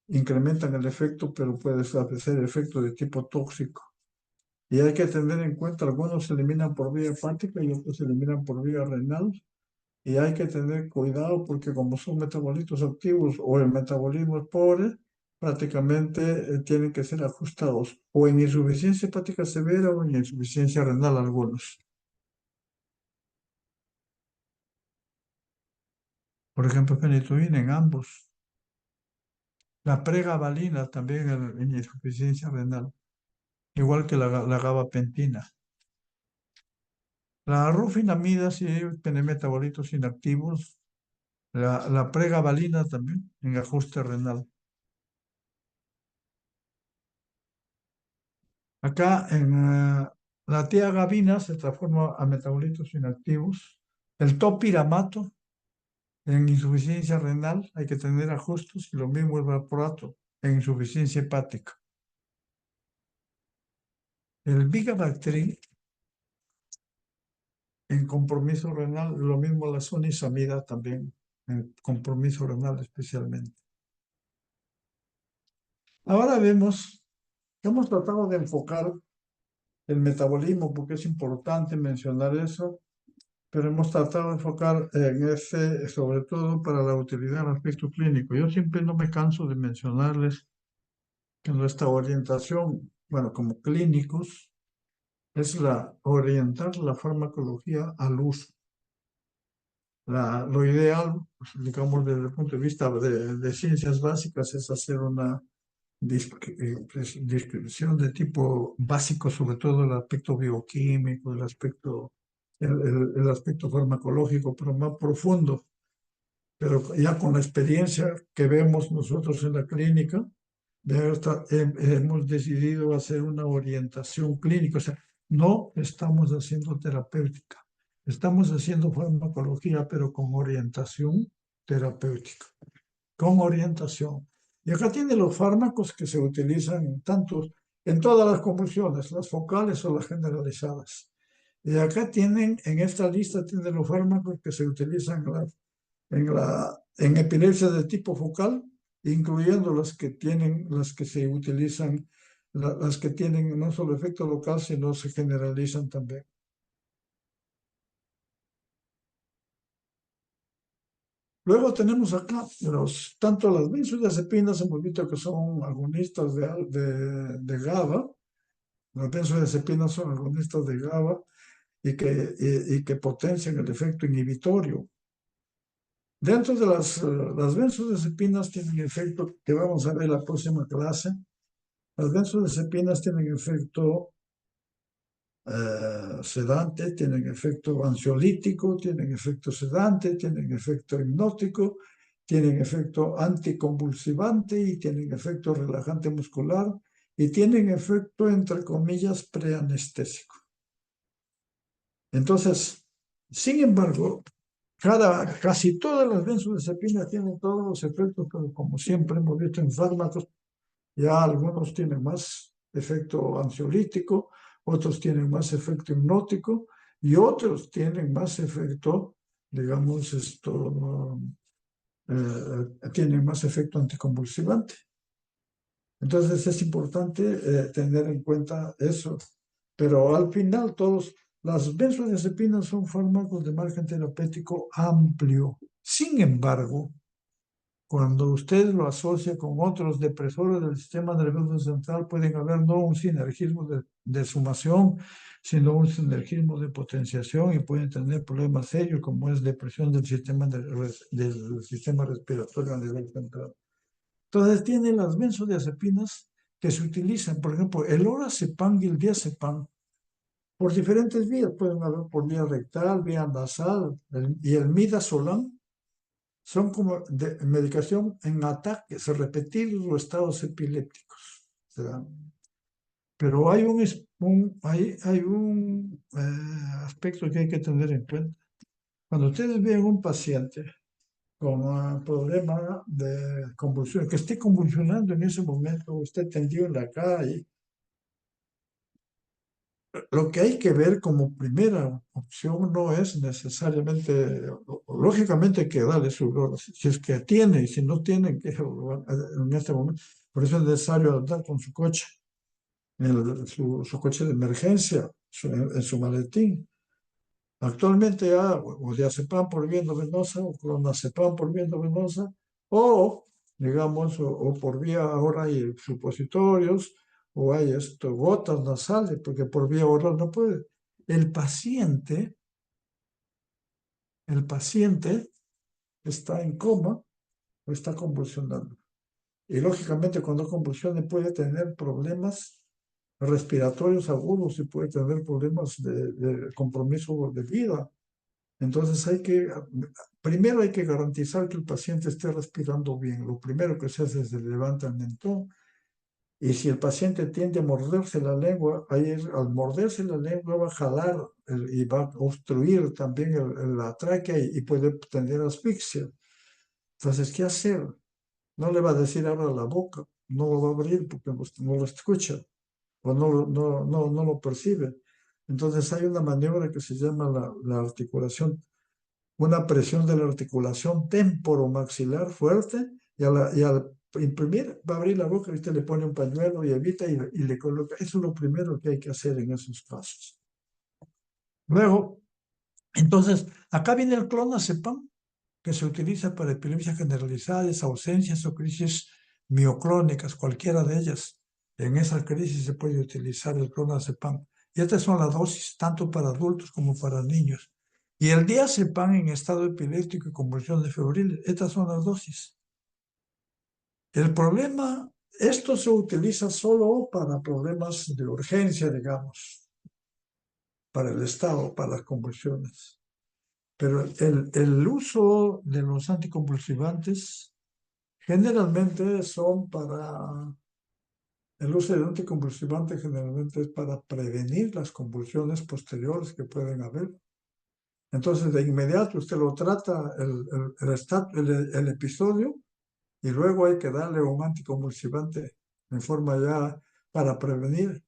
incrementan el efecto, pero puede ser efecto de tipo tóxico. Y hay que tener en cuenta, algunos se eliminan por vía hepática y otros se eliminan por vía renal. Y hay que tener cuidado porque como son metabolitos activos o el metabolismo es pobre, prácticamente tienen que ser ajustados o en insuficiencia hepática severa o en insuficiencia renal algunos. Por ejemplo, fenitoína en ambos. La pregabalina también en insuficiencia renal, igual que la gabapentina. La rufinamida sí tiene metabolitos inactivos. La pregabalina también en ajuste renal. Acá la tiagabina se transforma a metabolitos inactivos. El topiramato en insuficiencia renal hay que tener ajustes y lo mismo el valproato en insuficiencia hepática. El bigabactrin en compromiso renal, lo mismo la sonisamida también en compromiso renal especialmente. Ahora vemos que hemos tratado de enfocar el metabolismo porque es importante mencionar eso, pero hemos tratado de enfocar en ese, sobre todo para la utilidad del aspecto clínico. Yo siempre no me canso de mencionarles que nuestra orientación, bueno, como clínicos, es orientar la farmacología al uso. Lo ideal, pues, digamos, desde el punto de vista de ciencias básicas, es hacer una descripción de tipo básico, sobre todo el aspecto bioquímico, el aspecto el aspecto farmacológico, pero más profundo. Pero ya con la experiencia que vemos nosotros en la clínica, hemos decidido hacer una orientación clínica. O sea, no estamos haciendo terapéutica, estamos haciendo farmacología, pero con orientación terapéutica, con orientación. Y acá tiene los fármacos que se utilizan tanto en todas las convulsiones, las focales o las generalizadas. Y acá tienen, en esta lista, tienen los fármacos que se utilizan en epilepsia de tipo focal, incluyendo las que se utilizan, las que tienen no solo efecto local, sino se generalizan también. Luego tenemos acá tanto las benzodiazepinas, hemos visto que son agonistas de GABA. Las benzodiazepinas son agonistas de GABA y que potencian el efecto inhibitorio. Dentro de las benzodiazepinas tienen efecto, que vamos a ver en la próxima clase. Las benzodiazepinas tienen efecto sedante, tienen efecto ansiolítico, tienen efecto sedante, tienen efecto hipnótico, tienen efecto anticonvulsivante y tienen efecto relajante muscular y tienen efecto, entre comillas, preanestésico. Entonces, sin embargo, casi todas las benzodiazepinas tienen todos los efectos, pero como siempre hemos visto en fármacos, ya algunos tienen más efecto ansiolítico, otros tienen más efecto hipnótico y otros tienen más efecto, digamos, tienen más efecto anticonvulsivante. Entonces es importante tener en cuenta eso. Pero al final las benzodiazepinas son fármacos de margen terapéutico amplio. Sin embargo, cuando usted lo asocia con otros depresores del sistema nervioso central, pueden haber no un sinergismo de sumación, sino un sinergismo de potenciación y pueden tener problemas serios como es depresión del sistema respiratorio a nivel central. Entonces tiene las benzodiazepinas que se utilizan, por ejemplo, el lorazepam y el diazepam, por diferentes vías. Pueden haber por vía rectal, vía nasal, y el midazolam son como de medicación en ataques repetidos o estados epilépticos. ¿Verdad? Pero hay un aspecto que hay que tener en cuenta. Cuando ustedes ven un paciente con un problema de convulsión, que esté convulsionando en ese momento, o esté tendido en la calle, lo que hay que ver como primera opción no es necesariamente, lógicamente hay que darle su si es que tiene, y si no tiene, que en este momento, por eso es necesario andar con su coche, su coche de emergencia, en su maletín. Actualmente ya, o diazepam por vía venosa, o clonazepam por vía venosa, o, digamos, o por vía, ahora hay supositorios, o hay gotas nasales, porque por vía oral no puede. El paciente, el paciente está en coma o está convulsionando. Y lógicamente cuando convulsione puede tener problemas respiratorios agudos y puede tener problemas de compromiso de vida. Entonces primero hay que garantizar que el paciente esté respirando bien. Lo primero que se hace es se levanta el mentón y si el paciente tiende a morderse la lengua, al morderse la lengua va a jalar y va a obstruir también la tráquea y puede tener asfixia. Entonces, ¿qué hacer? No le va a decir abra la boca, no lo va a abrir porque no lo escucha o no lo percibe. Entonces hay una maniobra que se llama la articulación, una presión de la articulación temporomaxilar fuerte y al imprimir va a abrir la boca y usted le pone un pañuelo y evita y le coloca. Eso es lo primero que hay que hacer en esos casos. Luego, entonces, acá viene el clonazepam, que se utiliza para epilepsias generalizadas, ausencias o crisis mioclónicas, cualquiera de ellas. En esa crisis se puede utilizar el clonazepam. Y estas son las dosis, tanto para adultos como para niños. Y el diazepam en estado epiléptico y convulsiones febriles, estas son las dosis. El problema, esto se utiliza solo para problemas de urgencia, digamos. para el estado, para las convulsiones. Pero el uso de los anticonvulsivantes generalmente son para... El uso de anticonvulsivante generalmente es para prevenir las convulsiones posteriores que pueden haber. Entonces, de inmediato usted lo trata el episodio y luego hay que darle un anticonvulsivante en forma ya para prevenir.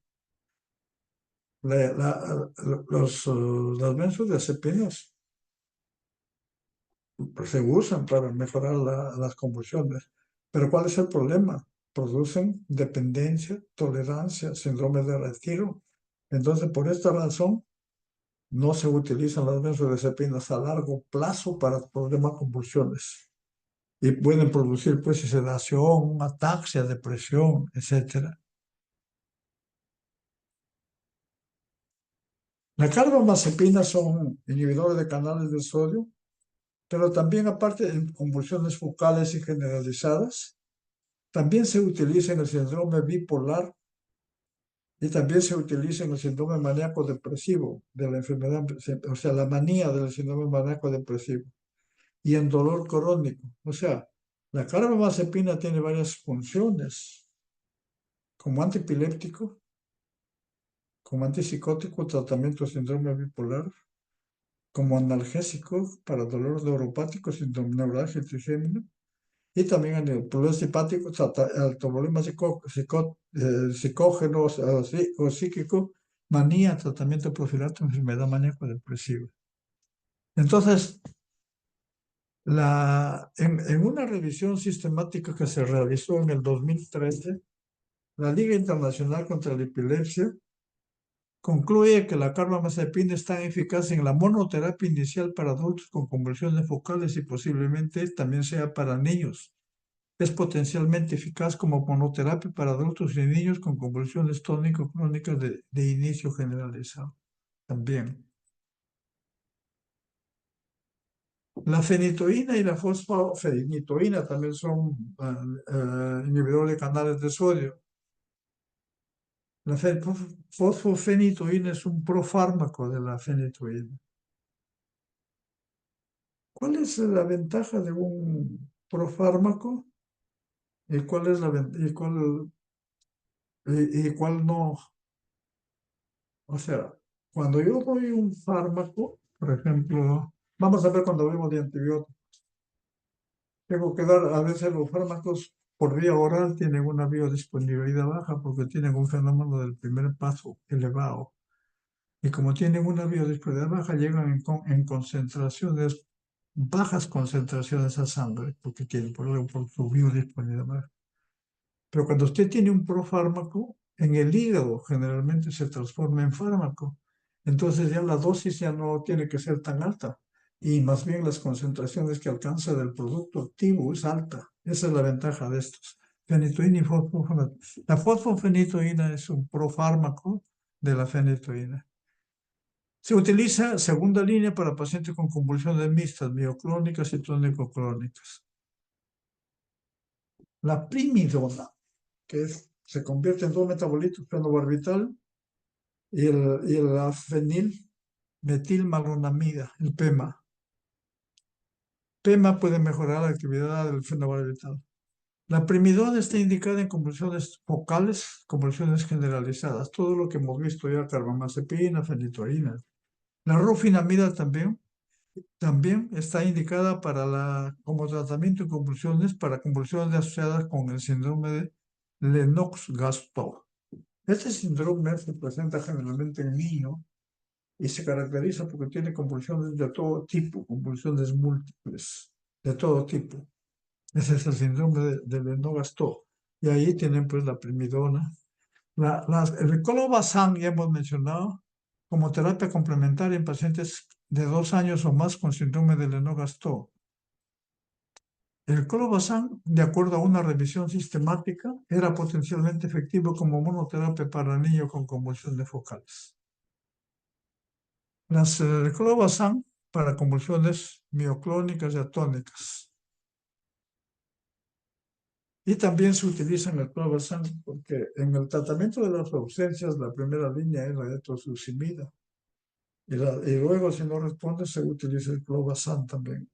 Las benzodiazepinas pues, se usan para mejorar las convulsiones. Pero ¿cuál es el problema? Producen dependencia, tolerancia, síndrome de retiro. Entonces, por esta razón, no se utilizan las benzodiazepinas a largo plazo para problemas convulsiones. Y pueden producir pues sedación, ataxia, depresión, etc. La carbamazepina son inhibidores de canales de sodio, pero también aparte en convulsiones focales y generalizadas, también se utiliza en el síndrome bipolar y también se utiliza en el síndrome maníaco depresivo de la enfermedad, o sea, la manía del síndrome maníaco depresivo y en dolor crónico. O sea, la carbamazepina tiene varias funciones como antiepiléptico, como antipsicótico, tratamiento de síndrome bipolar, como analgésico para dolor neuropático, síndrome neuralgia y trigémino, y también en el problema hepático, el problema psicógeno o psíquico, manía, tratamiento profiláctico, enfermedad maníaco-depresiva. Entonces, en una revisión sistemática que se realizó en el 2013, la Liga Internacional contra la Epilepsia concluye que la carbamazepina es tan eficaz en la monoterapia inicial para adultos con convulsiones focales y posiblemente también sea para niños. Es potencialmente eficaz como monoterapia para adultos y niños con convulsiones tónico-crónicas de inicio generalizado. También. La fenitoína y la fosfofenitoína también son inhibidores de canales de sodio. La fosfofenitoína es un profármaco de la fenitoína. ¿Cuál es la ventaja de un profármaco? ¿Y cuál es y cuál no? O sea, cuando yo doy un fármaco, por ejemplo, vamos a ver cuando hablemos de antibióticos, tengo que dar, a veces los fármacos por vía oral tienen una biodisponibilidad baja porque tienen un fenómeno del primer paso elevado. Y como tienen una biodisponibilidad baja, llegan en concentraciones, bajas concentraciones a sangre, porque tienen por su biodisponibilidad baja. Pero cuando usted tiene un profármaco, en el hígado generalmente se transforma en fármaco. Entonces ya la dosis ya no tiene que ser tan alta. Y más bien las concentraciones que alcanza del producto activo es alta. Esa es la ventaja de estos. Fenitoína y fosfofenitoína. La fosfofenitoína es un profármaco de la fenitoína. Se utiliza segunda línea para pacientes con convulsiones mixtas, mioclónicas y tónico-clónicas. La primidona, que se convierte en dos metabolitos, fenobarbital y la fenilmetilmalonamida, el PEMA. PEMA puede mejorar la actividad del fenobarbital. La primidona está indicada en convulsiones focales, convulsiones generalizadas, todo lo que hemos visto ya, carbamazepina, fenitoína. La rufinamida también está indicada como tratamiento de convulsiones para convulsiones asociadas con el síndrome de Lennox-Gastaut. Este síndrome se presenta generalmente en niños y se caracteriza porque tiene convulsiones de todo tipo, convulsiones múltiples, de todo tipo. Ese es el síndrome de Lennox-Gastaut. Y ahí tienen pues la primidona. El clobazam, ya hemos mencionado, como terapia complementaria en pacientes de 2 años o más con síndrome de Lennox-Gastaut. El clobazam, de acuerdo a una revisión sistemática, era potencialmente efectivo como monoterapia para niños con convulsiones focales. El clobazam para convulsiones mioclónicas y atónicas. Y también se utiliza en el clobazam porque en el tratamiento de las ausencias la primera línea es la etrosucimida. Y luego, si no responde, se utiliza el clobazam también.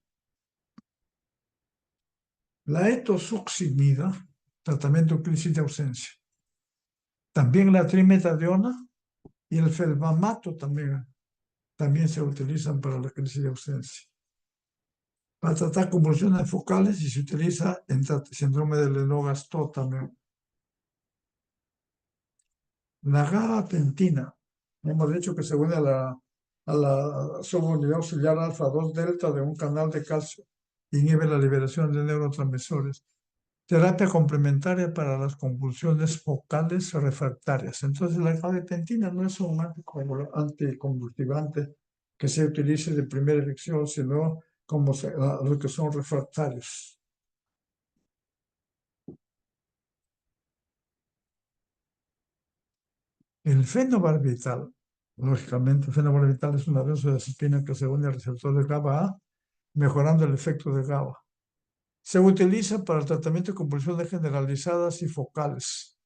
La etosuximida, tratamiento crisis de ausencia. También la trimetadiona y el felbamato también se utilizan para la crisis de ausencia. Para tratar convulsiones focales y se utiliza en síndrome de Lennox-Gastaut también. La gabapentina, hemos dicho que se une a la subunidad auxiliar alfa 2 delta de un canal de calcio, inhibe la liberación de neurotransmisores. Terapia complementaria para las convulsiones focales refractarias. Entonces, la gabapentina no es un anticonvulsivante que se utilice de primera elección, sino como los que son refractarios. El fenobarbital, lógicamente, el fenobarbital es una benzodiazepina que se une al receptor de GABA-A, mejorando el efecto de GABA. Se utiliza para el tratamiento de convulsiones generalizadas y focales.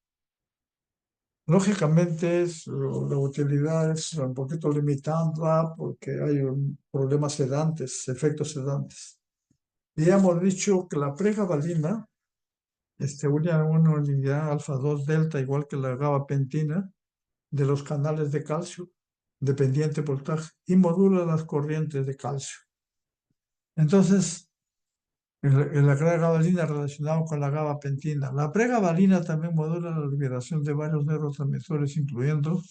Lógicamente, la utilidad es un poquito limitada porque hay problemas sedantes, efectos sedantes. Y hemos dicho que la pregabalina une a una unidad alfa 2 delta, igual que la gabapentina, de los canales de calcio, dependiente voltaje, y modula las corrientes de calcio. Entonces, la pregabalina relacionado con la gabapentina. La pregabalina también modula la liberación de varios neurotransmisores, incluyendo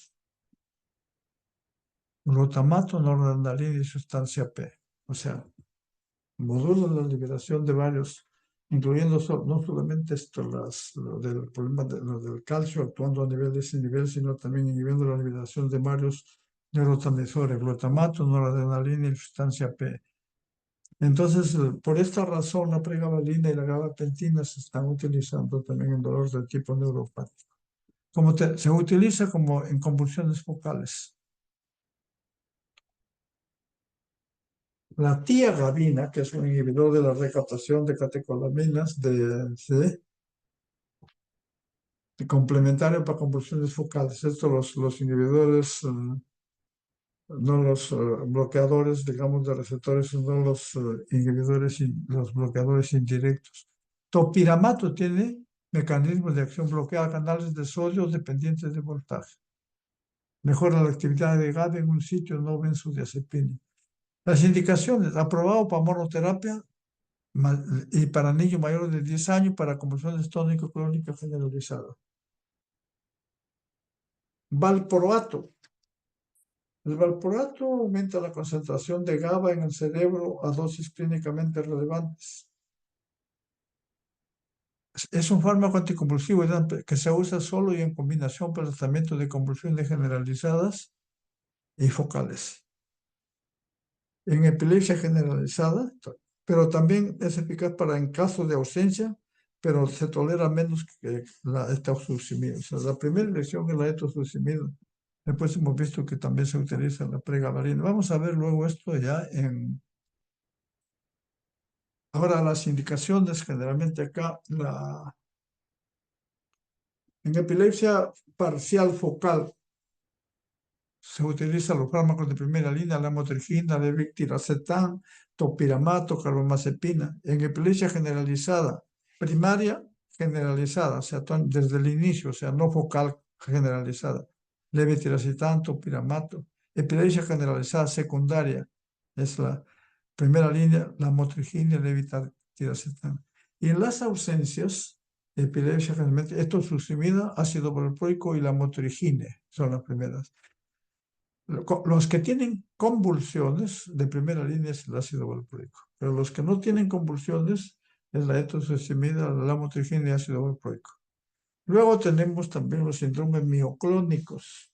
glutamato, noradrenalina y sustancia P. O sea, modula la liberación de varios, incluyendo no solamente lo del problema lo del calcio actuando a nivel de ese nivel, sino también inhibiendo la liberación de varios neurotransmisores, glutamato, noradrenalina y sustancia P. Entonces, por esta razón, la pregabalina y la gabapentina se están utilizando también en dolor del tipo neuropático. Se utiliza como en convulsiones focales. La tiagabina, que es un inhibidor de la recaptación de catecolaminas complementario para convulsiones focales. Estos los inhibidores, no los bloqueadores, digamos, de receptores, no los inhibidores, los bloqueadores indirectos. Topiramato tiene mecanismos de acción bloquea canales de sodio dependientes de voltaje. Mejora la actividad de GABA en un sitio no benzodiazepina. Las indicaciones, aprobado para monoterapia y para niños mayores de 10 años para convulsiones tónico-clónicas generalizadas. Valproato. El valproato aumenta la concentración de GABA en el cerebro a dosis clínicamente relevantes. Es un fármaco anticonvulsivo que se usa solo y en combinación para el tratamiento de convulsiones generalizadas y focales. En epilepsia generalizada, pero también es eficaz en casos de ausencia, pero se tolera menos que la etosuximida. O sea, la primera elección es la etosuximida. Después hemos visto que también se utiliza la pregabalina. Vamos a ver luego esto ya en... Ahora las indicaciones, generalmente acá, en epilepsia parcial focal, se utilizan los fármacos de primera línea, la motrigina, levetiracetam, topiramato, carbamazepina. En epilepsia generalizada, primaria generalizada, o sea, desde el inicio, o sea, no focal generalizada, levetiracetam, topiramato. Epilepsia generalizada secundaria, es la primera línea, la motrigina y levetiracetam. Y en las ausencias, epilepsia generalmente, esto sucimida, ácido valproico y la motrigine son las primeras. Los que tienen convulsiones de primera línea es el ácido valproico, pero los que no tienen convulsiones es la etosuximida, la lamotrigina y ácido valproico. Luego tenemos también los síndromes mioclónicos.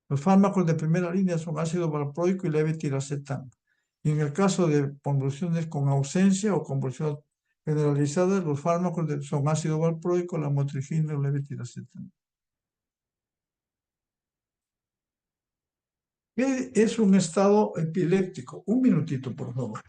Los fármacos de primera línea son ácido valproico y levetiracetam. Y en el caso de convulsiones con ausencia o convulsión generalizada, los fármacos son ácido valproico, lamotrigina y levetiracetam. ¿Qué es un estado epiléptico? Un minutito, por favor.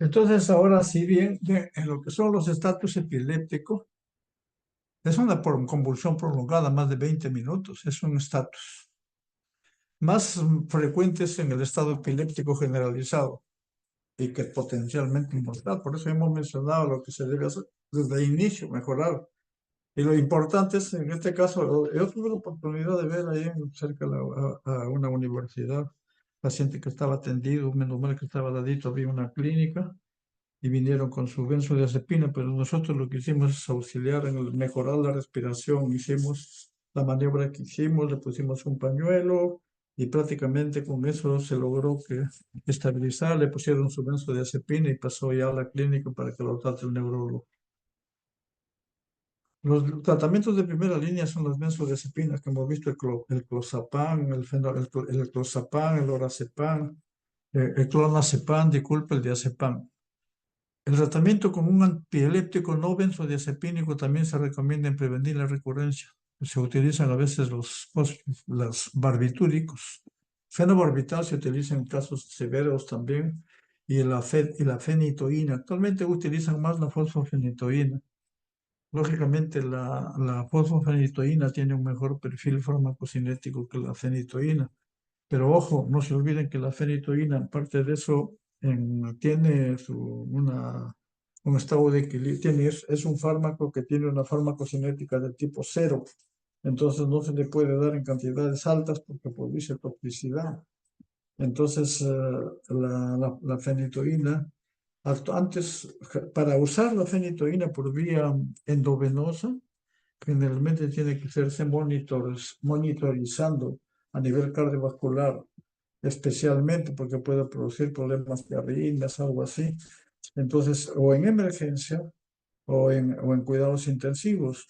Entonces, ahora sí bien, en lo que son los estatus epilépticos, es una convulsión prolongada, más de 20 minutos, es un estatus. Más frecuentes en el estado epiléptico generalizado y que es potencialmente mortal. Por eso hemos mencionado lo que se debe hacer desde el inicio, mejorar. Y lo importante es, en este caso, yo tuve la oportunidad de ver ahí cerca de a una universidad, paciente que estaba atendido, menos mal que estaba al ladito, había una clínica y vinieron con su benzodiazepina, pero nosotros lo que hicimos es auxiliar en mejorar la respiración, hicimos la maniobra que hicimos, le pusimos un pañuelo y prácticamente con eso se logró que estabilizar, le pusieron su benzodiazepina y pasó ya a la clínica para que lo trate el neurólogo. Los tratamientos de primera línea son las benzodiazepinas que hemos visto, el clozapam, el clozapam, el lorazepam, el clonazepam, disculpe, el diazepam. El tratamiento con un antiepiléptico no benzodiazepínico también se recomienda en prevenir la recurrencia. Se utilizan a veces los barbitúricos. Fenobarbital se utiliza en casos severos también y la fenitoína. Actualmente utilizan más la fosfofenitoína. Lógicamente, la fosfofenitoína tiene un mejor perfil farmacocinético que la fenitoína. Pero ojo, no se olviden que la fenitoína, aparte de eso, tiene un estado de equilibrio. Es un fármaco que tiene una farmacocinética de tipo cero. Entonces no se le puede dar en cantidades altas porque produce toxicidad. Entonces, la fenitoína, antes, para usar la fenitoína por vía endovenosa, generalmente tiene que hacerse monitorizando a nivel cardiovascular, especialmente porque puede producir problemas de arritmias, algo así. Entonces, o en emergencia o en cuidados intensivos.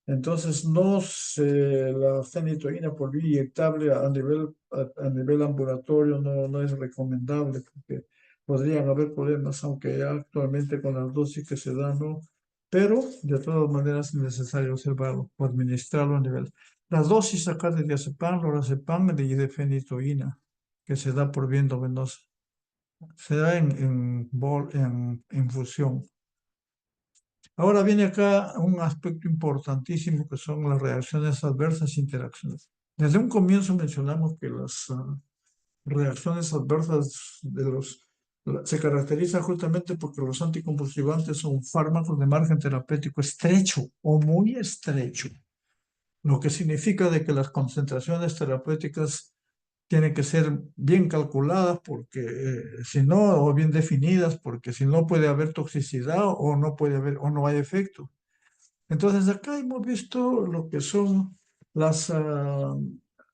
Entonces, la fenitoína por vía inyectable a nivel ambulatorio no es recomendable porque podrían haber problemas, aunque ya actualmente con las dosis que se dan, no. Pero de todas maneras es necesario observarlo o administrarlo a nivel. Las dosis acá de diazepam, lorazepam y de fenitoína, que se da por vía endovenosa, se da en infusión. Ahora viene acá un aspecto importantísimo que son las reacciones adversas e interacciones. Desde un comienzo mencionamos que las reacciones adversas se caracterizan justamente porque los anticonvulsivantes son fármacos de margen terapéutico estrecho o muy estrecho, lo que significa de que las concentraciones terapéuticas tienen que ser bien calculadas porque si no, o bien definidas, porque si no puede haber toxicidad o no puede haber o no hay efecto. Entonces, acá hemos visto lo que son las, ah,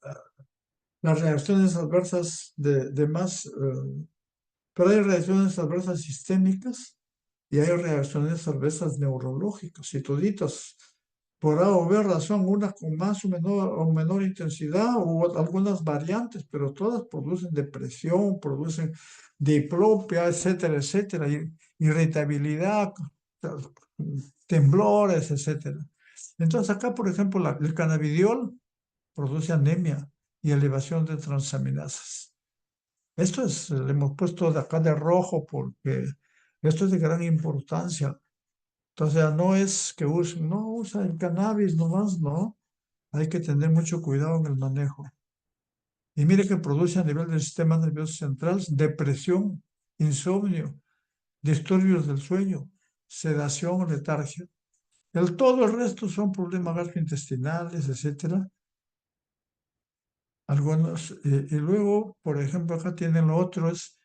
ah, las reacciones adversas de más, pero hay reacciones adversas sistémicas y hay reacciones adversas neurológicas y toditas, por A o B razón, unas con más o menor intensidad o algunas variantes, pero todas producen depresión, producen diplopia, etcétera, etcétera, irritabilidad, temblores, etcétera. Entonces acá, por ejemplo, el cannabidiol produce anemia y elevación de transaminasas. Esto le hemos puesto de acá de rojo porque esto es de gran importancia. Entonces, no es que no usa el cannabis nomás, no. Hay que tener mucho cuidado en el manejo. Y mire que produce a nivel del sistema nervioso central depresión, insomnio, disturbios del sueño, sedación, letargia. Todo el resto son problemas gastrointestinales, etcétera. Algunos, y luego, por ejemplo, acá tienen lo otro, es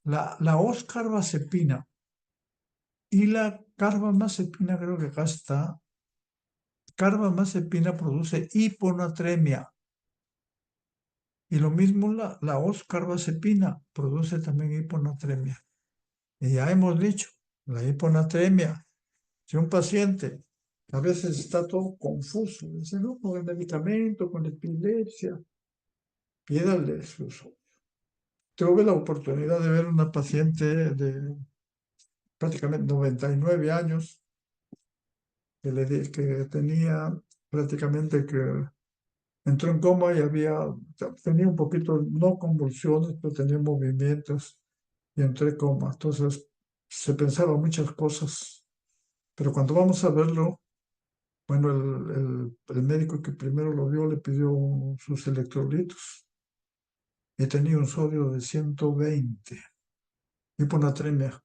la oscarbazepina y la carbamazepina, creo que acá está. Carbamazepina produce hiponatremia y lo mismo la oscarbazepina produce también hiponatremia. Y ya hemos dicho, la hiponatremia, si un paciente a veces está todo confuso, dice, no, con el medicamento, con la epilepsia, pídale su. Tuve la oportunidad de ver una paciente de prácticamente 99 años que tenía prácticamente que entró en coma y tenía un poquito, no convulsiones, pero tenía movimientos y entró en coma. Entonces se pensaron muchas cosas, pero cuando vamos a verlo, bueno, el médico que primero lo vio le pidió sus electrolitos y tenía un sodio de 120, hiponatremia.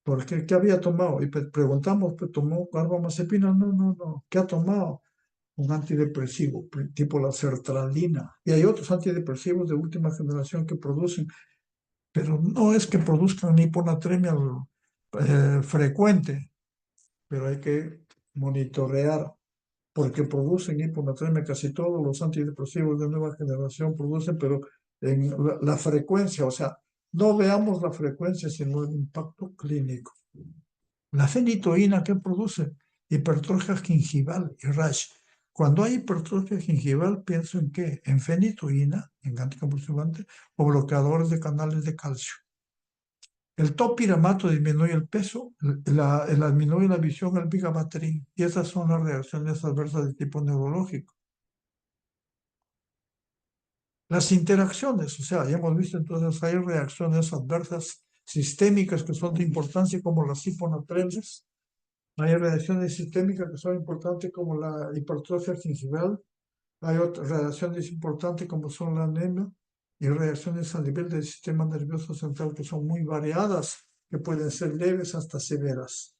¿Por qué? ¿Qué había tomado? Y preguntamos, pues, ¿tomó carbamazepina? No, no, no. ¿Qué ha tomado? Un antidepresivo, tipo la sertralina. Y hay otros antidepresivos de última generación que producen, pero no es que produzcan hiponatremia frecuente, pero hay que monitorear porque producen hiponatremia. Casi todos los antidepresivos de nueva generación producen, pero en la frecuencia, o sea, no veamos la frecuencia, sino el impacto clínico. La fenitoína, ¿qué produce? Hipertrofia gingival y rash. Cuando hay hipertrofia gingival, pienso en qué? En fenitoína, en anticonvulsivante, o bloqueadores de canales de calcio. El topiramato disminuye el peso, disminuye la visión, el bigabatrin, y esas son las reacciones adversas de tipo neurológico. Las interacciones, o sea, ya hemos visto entonces hay reacciones adversas sistémicas que son de importancia como las hiponatremias. Hay reacciones sistémicas que son importantes como la hipertrofia gingival. Hay otras reacciones importantes como son la anemia y reacciones a nivel del sistema nervioso central que son muy variadas, que pueden ser leves hasta severas.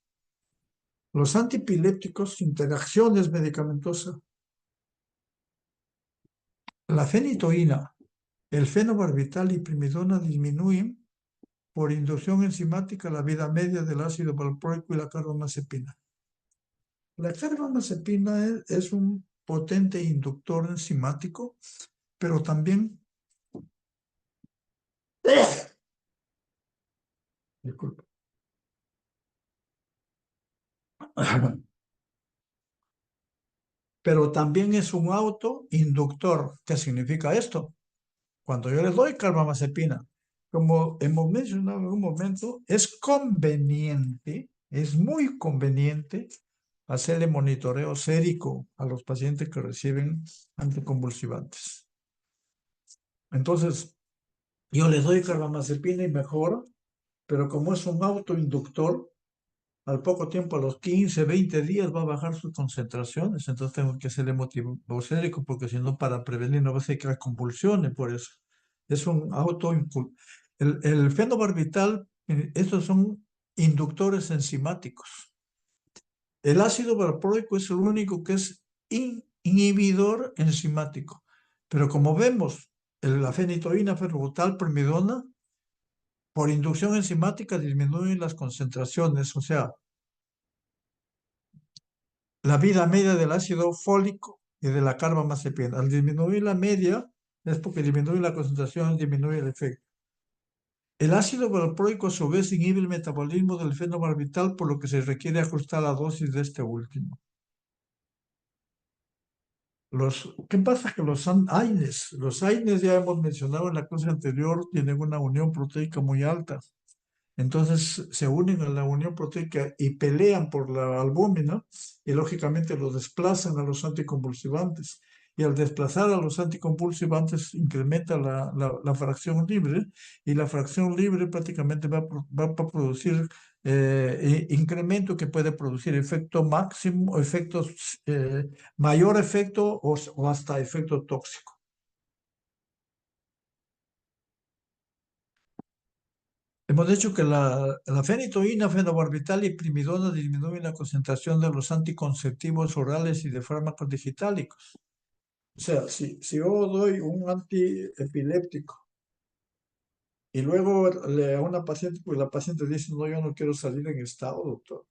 Los antipilépticos, interacciones medicamentosas. La fenitoína, el fenobarbital y primidona disminuyen por inducción enzimática la vida media del ácido valproico y la carbamazepina. La carbamazepina es un potente inductor enzimático, pero también, disculpa, pero también es un autoinductor. ¿Qué significa esto? Cuando yo le doy carbamazepina, como hemos mencionado en un momento, es conveniente, es muy conveniente hacerle monitoreo sérico a los pacientes que reciben anticonvulsivantes. Entonces, yo le doy carbamazepina y mejora, pero como es un autoinductor, al poco tiempo, a los 15, 20 días, va a bajar sus concentraciones. Entonces tengo que hacerle motivo sérico, porque si no, para prevenir, no va a ser que convulsione por eso. Es un autoimpulso. El fenobarbital, estos son inductores enzimáticos. El ácido valproico es el único que es inhibidor enzimático. Pero como vemos, la fenitoína, ferrobutal, primidona, por inducción enzimática disminuyen las concentraciones, o sea, la vida media del ácido fólico y de la carbamazepina. Al disminuir la media, es porque disminuye la concentración, disminuye el efecto. El ácido valproico a su vez inhibe el metabolismo del fenobarbital, por lo que se requiere ajustar la dosis de este último. ¿Qué pasa? Que los AINES ya hemos mencionado en la clase anterior, tienen una unión proteica muy alta. Entonces se unen a la unión proteica y pelean por la albúmina y lógicamente lo desplazan a los anticonvulsivantes. Y al desplazar a los anticonvulsivantes incrementa la fracción libre, y la fracción libre prácticamente va a producir incremento que puede producir efecto máximo, mayor efecto o hasta efecto tóxico. Hemos dicho que la fenitoína, fenobarbital y primidona disminuyen la concentración de los anticonceptivos orales y de fármacos digitálicos. O sea, si yo doy un antiepiléptico y luego a una paciente, pues la paciente dice, no, yo no quiero salir en estado, doctor,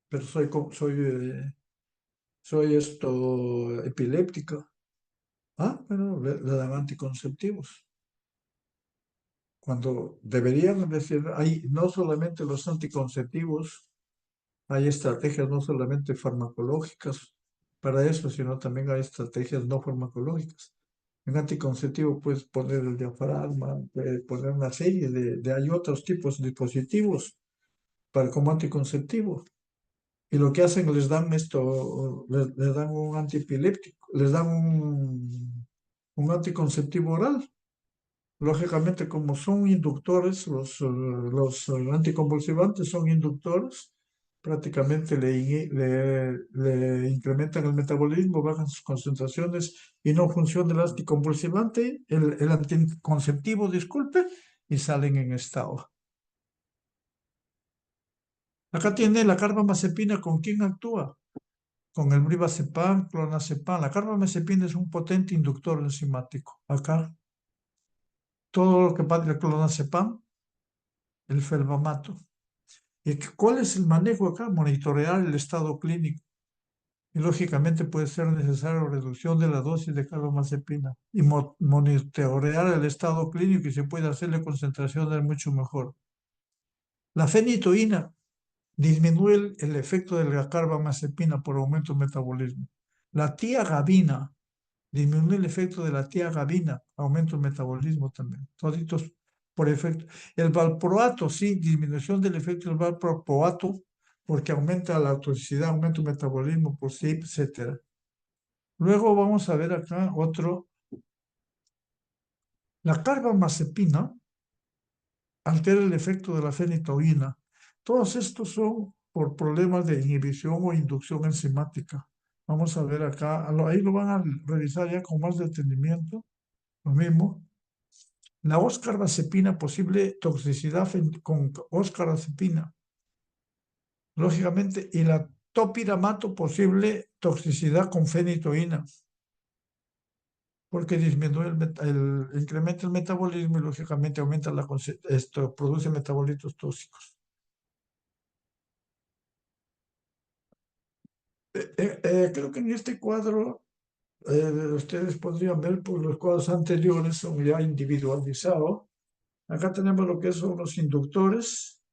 pero soy epiléptica. Ah, pero le dan anticonceptivos. Cuando deberían decir, hay no solamente los anticonceptivos, hay estrategias no solamente farmacológicas para eso, sino también hay estrategias no farmacológicas. En anticonceptivo puedes poner el diafragma, puedes poner una serie hay otros tipos de dispositivos como anticonceptivo. Y lo que hacen, les dan les dan un antiepiléptico, les dan un anticonceptivo oral. Lógicamente, como son inductores, anticonvulsivantes son inductores, prácticamente le incrementan el metabolismo, bajan sus concentraciones y no funciona el anticonvulsivante, el anticonceptivo, disculpe, y salen en estado. Acá tiene la carbamazepina, ¿con quién actúa? Con el brivazepam, clonazepam. La carbamazepina es un potente inductor enzimático. Acá, todo lo que pasa el clonazepam, el felbamato. ¿Y cuál es el manejo acá? Monitorear el estado clínico. Y lógicamente puede ser necesario reducción de la dosis de carbamazepina y monitorear el estado clínico y se puede hacerle concentraciones mucho mejor. La fenitoína disminuye el efecto de la carbamazepina por aumento del metabolismo. La tiagabina disminuye el efecto de la tiagabina, aumenta el metabolismo también. Toditos por efecto. El valproato, sí, disminución del efecto del valproato, porque aumenta la toxicidad, aumenta el metabolismo por sí, etc. Luego vamos a ver acá otro. La carbamazepina altera el efecto de la fenitoína. Todos estos son por problemas de inhibición o inducción enzimática. Vamos a ver acá, ahí lo van a revisar ya con más detenimiento. Lo mismo. La oscarbazepina, posible toxicidad con oscarbazepina, lógicamente, y la topiramato, posible toxicidad con fenitoína, porque disminuye incrementa el metabolismo y lógicamente aumenta esto, produce metabolitos tóxicos. Creo que en este cuadro ustedes podrían ver, pues los cuadros anteriores son ya individualizados. Acá tenemos lo que son los inductores.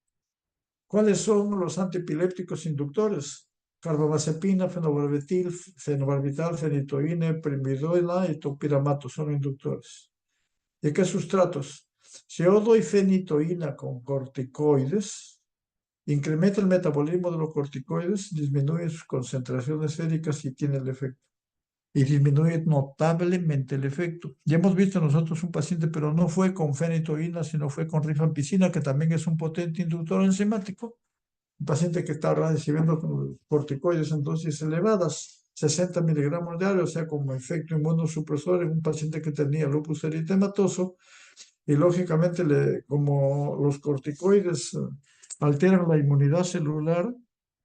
¿Cuáles son los antiepilépticos inductores? Carbamazepina, fenobarbital, fenitoína, primidona y topiramato son inductores. ¿Y qué sustratos? Si yo doy fenitoína con corticoides, incrementa el metabolismo de los corticoides, disminuye sus concentraciones séricas y tiene el efecto. Y disminuye notablemente el efecto. Ya hemos visto nosotros un paciente, pero no fue con fenitoína, sino fue con rifampicina, que también es un potente inductor enzimático. Un paciente que está recibiendo corticoides en dosis elevadas, 60 miligramos diarios, o sea, como efecto inmunosupresor en un paciente que tenía lupus eritematoso, y lógicamente, como los corticoides alteran la inmunidad celular,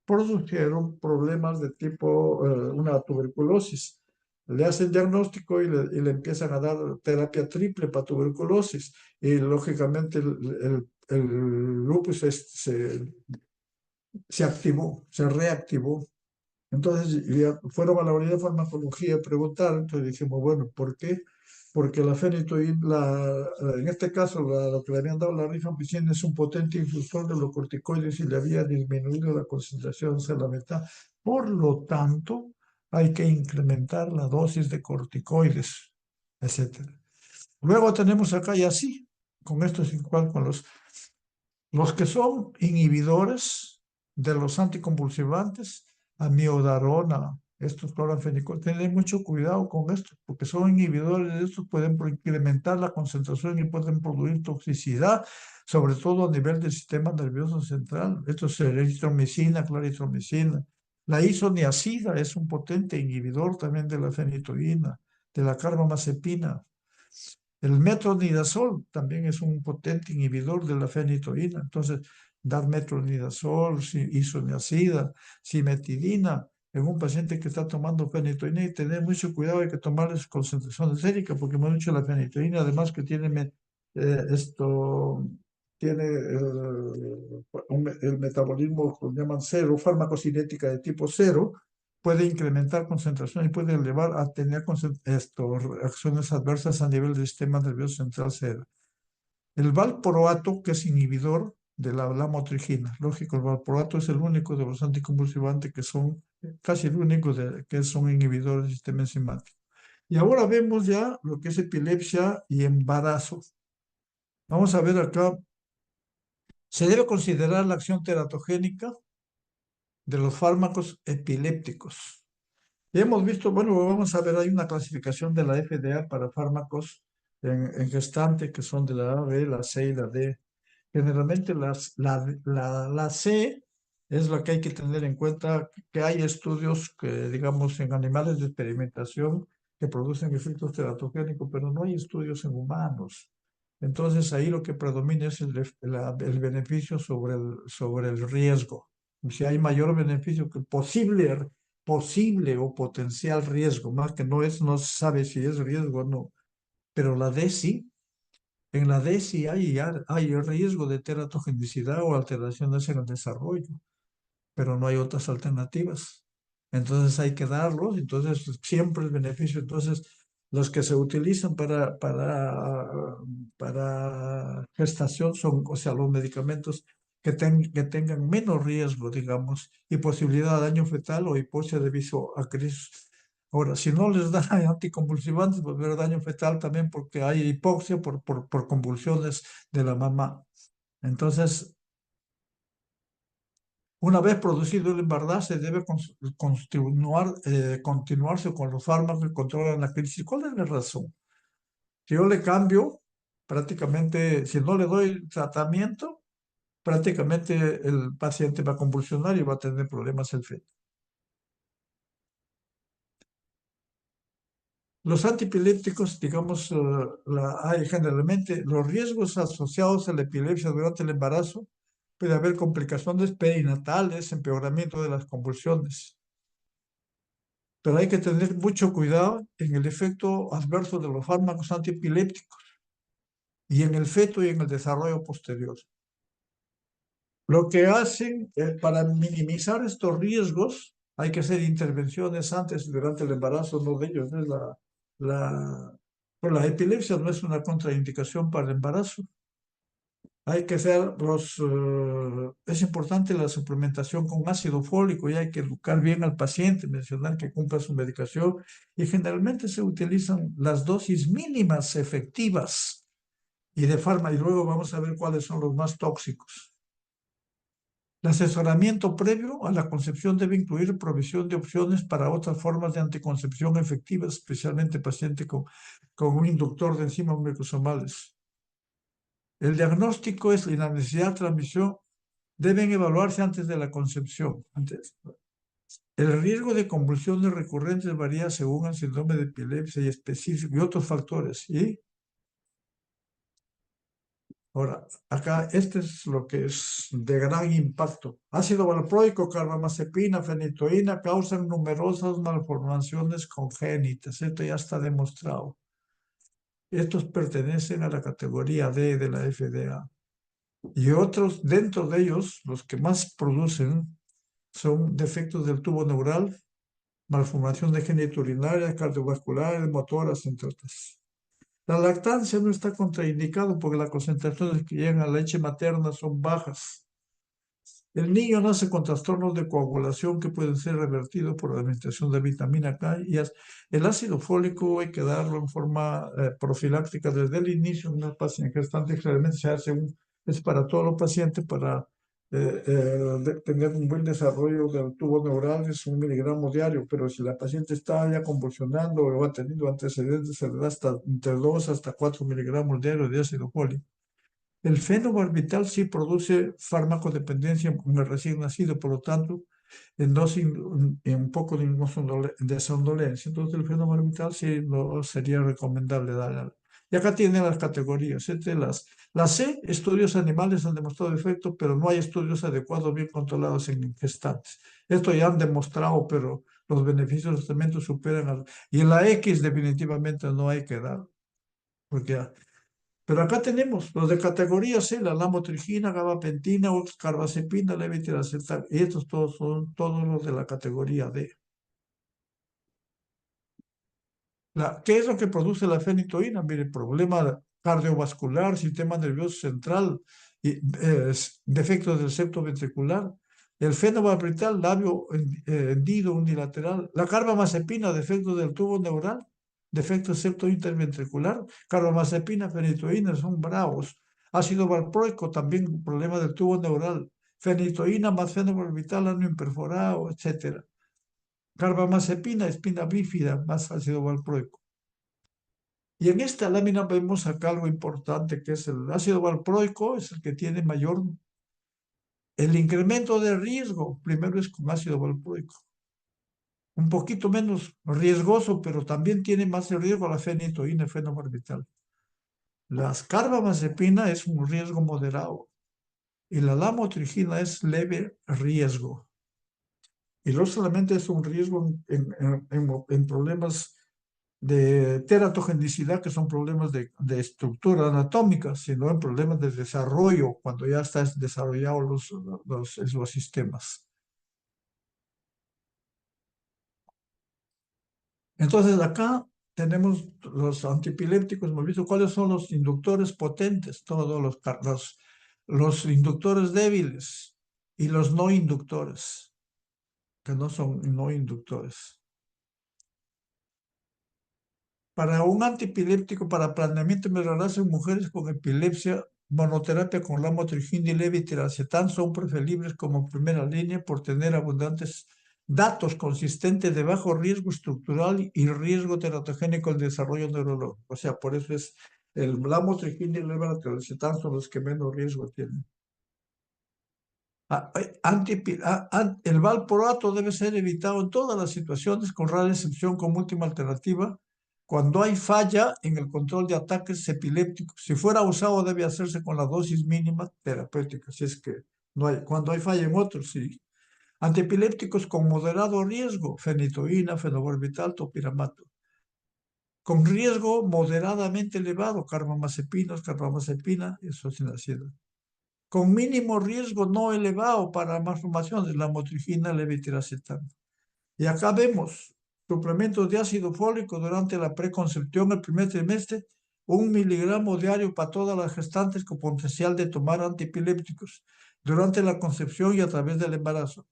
produjeron problemas de tipo una tuberculosis. Le hacen diagnóstico y le empiezan a dar terapia triple para tuberculosis, y lógicamente el lupus se activó, se reactivó. Entonces ya fueron a la unidad de farmacología a preguntar, entonces dijimos, bueno, ¿por qué? Porque la fenitoína, en este caso, lo que le habían dado la rifampicina es un potente infusor de los corticoides y le había disminuido la concentración hacia la mitad. Por lo tanto, hay que incrementar la dosis de corticoides, etcétera. Luego tenemos acá, y así, con esto es igual con los que son inhibidores de los anticonvulsivantes, amiodarona, estos cloranfenicol, tener mucho cuidado con esto, porque son inhibidores de estos, pueden incrementar la concentración y pueden producir toxicidad, sobre todo a nivel del sistema nervioso central. Esto es eritromicina, claritromicina. La isoniazida es un potente inhibidor también de la fenitoína, de la carbamazepina. El metronidazol también es un potente inhibidor de la fenitoína. Entonces, dar metronidazol, isoniazida, cimetidina en un paciente que está tomando fenitoína, y tener mucho cuidado, hay que tomarles concentraciones séricas, porque hemos dicho la fenitoína, además que tiene esto, tiene el metabolismo, lo llaman cero, farmacocinética de tipo cero, puede incrementar concentración y puede elevar a tener reacciones adversas a nivel del sistema nervioso central cero. El valproato, que es inhibidor de la lamotrigina. Lógico, el valproato es el único de los anticonvulsivantes que son, casi el único que son inhibidores del sistema enzimático. Y ahora vemos ya lo que es epilepsia y embarazo. Vamos a ver acá. Se debe considerar la acción teratogénica de los fármacos epilépticos. Y hemos visto, bueno, vamos a ver, hay una clasificación de la FDA para fármacos en gestante, que son de la A, B, la C y la D. Generalmente la C es la que hay que tener en cuenta, que hay estudios que, digamos, en animales de experimentación que producen efectos teratogénicos, pero no hay estudios en humanos. Entonces ahí lo que predomina es el beneficio sobre el riesgo. Si hay mayor beneficio que posible o potencial riesgo, más que no se sabe si es riesgo o no, pero la D sí. En la D sí hay riesgo de teratogenicidad o alteraciones en el desarrollo, pero no hay otras alternativas. Entonces hay que darlos, entonces siempre el beneficio. Entonces, los que se utilizan para gestación son, o sea, los medicamentos que tengan menos riesgo, digamos, y posibilidad de daño fetal o hipoxia de visoacris. Ahora, si no les da anticonvulsivantes, va a haber daño fetal también porque hay hipoxia por convulsiones de la mamá. Entonces, una vez producido el embarazo, se debe continuarse con los fármacos que controlan la crisis. ¿Cuál es la razón? Si yo le cambio, prácticamente, si no le doy tratamiento, prácticamente el paciente va a convulsionar y va a tener problemas el feto. Los antipilépticos, digamos, hay generalmente los riesgos asociados a la epilepsia durante el embarazo. Puede haber complicaciones perinatales, empeoramiento de las convulsiones. Pero hay que tener mucho cuidado en el efecto adverso de los fármacos antiepilépticos y en el feto y en el desarrollo posterior. Lo que hacen para minimizar estos riesgos, hay que hacer intervenciones antes y durante el embarazo. Uno de ellos es pues la epilepsia no es una contraindicación para el embarazo. Hay que hacer es importante la suplementación con ácido fólico y hay que educar bien al paciente, mencionar que cumpla su medicación y generalmente se utilizan las dosis mínimas efectivas y de fármaco y luego vamos a ver cuáles son los más tóxicos. El asesoramiento previo a la concepción debe incluir provisión de opciones para otras formas de anticoncepción efectivas, especialmente pacientes con un inductor de enzimas microsomales. El diagnóstico es la necesidad de transmisión deben evaluarse antes de la concepción. El riesgo de convulsiones recurrentes varía según el síndrome de epilepsia y específico y otros factores. Y ahora, acá este es lo que es de gran impacto. Ácido valproico, carbamazepina, fenitoína causan numerosas malformaciones congénitas. Esto ya está demostrado. Estos pertenecen a la categoría D de la FDA. Y otros, dentro de ellos, los que más producen son defectos del tubo neural, malformación de genitourinaria, cardiovasculares, motoras, entre otras. La lactancia no está contraindicado porque las concentraciones que llegan a la leche materna son bajas. El niño nace con trastornos de coagulación que pueden ser revertidos por la administración de vitamina K y el ácido fólico hay que darlo en forma profiláctica desde el inicio en una paciente gestante. Generalmente se hace es para todos los pacientes para tener un buen desarrollo del tubo neural, es 1 miligramo diario, pero si la paciente está ya convulsionando o ha tenido antecedentes, se le da hasta entre 2 hasta 4 miligramos diarios de ácido fólico. El fenobarbital sí produce farmacodependencia en el recién nacido, por lo tanto, en un poco de somnolencia. Entonces, el fenobarbital sí no sería recomendable dar. Y acá tiene las categorías. La C, estudios animales han demostrado efecto, pero no hay estudios adecuados bien controlados en gestantes. Esto ya han demostrado, pero los beneficios del tratamiento superan. Y en la X definitivamente no hay que dar, porque pero acá tenemos los de categoría C, la lamotrigina, gabapentina, carbazepina, levetiracetam. Y estos todos son todos los de la categoría D. ¿Qué es lo que produce la fenitoína? Mire, problema cardiovascular, sistema nervioso central, y, defectos del septo ventricular. El fenobarbital, labio hendido unilateral. La carbamazepina, defecto del tubo neural, defecto del septo interventricular. Carbamazepina, fenitoína, son bravos. Ácido valproico, también problema del tubo neural. Fenitoína más fenobarbital, ano imperforado, etc. Carbamazepina, espina bífida, más ácido valproico. Y en esta lámina vemos acá algo importante, que es el ácido valproico, es el que tiene mayor, el incremento de riesgo, primero es con ácido valproico. Un poquito menos riesgoso, pero también tiene más riesgo la fenitoína, el fenobarbital. Las carbamazepina es un riesgo moderado y la lamotrigina es leve riesgo. Y no solamente es un riesgo en problemas de teratogenicidad, que son problemas de estructura anatómica, sino en problemas de desarrollo, cuando ya están desarrollados los sistemas. Entonces, acá tenemos los antipilépticos, hemos visto cuáles son los inductores potentes, todos los inductores débiles y los no inductores, que no son no inductores. Para un antipiléptico, para planeamiento de en mujeres con epilepsia, monoterapia con lamotrigina y levetiracetam son preferibles como primera línea por tener abundantes datos consistentes de bajo riesgo estructural y riesgo teratogénico al desarrollo neurológico. O sea, por eso es el lamotrigina y levetiracetam son los que menos riesgo tienen. El valproato debe ser evitado en todas las situaciones, con rara excepción como última alternativa, cuando hay falla en el control de ataques epilépticos. Si fuera usado, debe hacerse con la dosis mínima terapéutica, si es que no hay. Cuando hay falla en otros, sí. Antiepilépticos con moderado riesgo, fenitoína, fenobarbital, topiramato. Con riesgo moderadamente elevado, carbamazepina, isocianacido. Con mínimo riesgo no elevado para malformaciones, la motrigina, levetiracetam. Y acá vemos suplementos de ácido fólico durante la preconcepción, el primer trimestre, 1 miligramo diario para todas las gestantes con potencial de tomar antiepilépticos durante la concepción y a través del embarazo.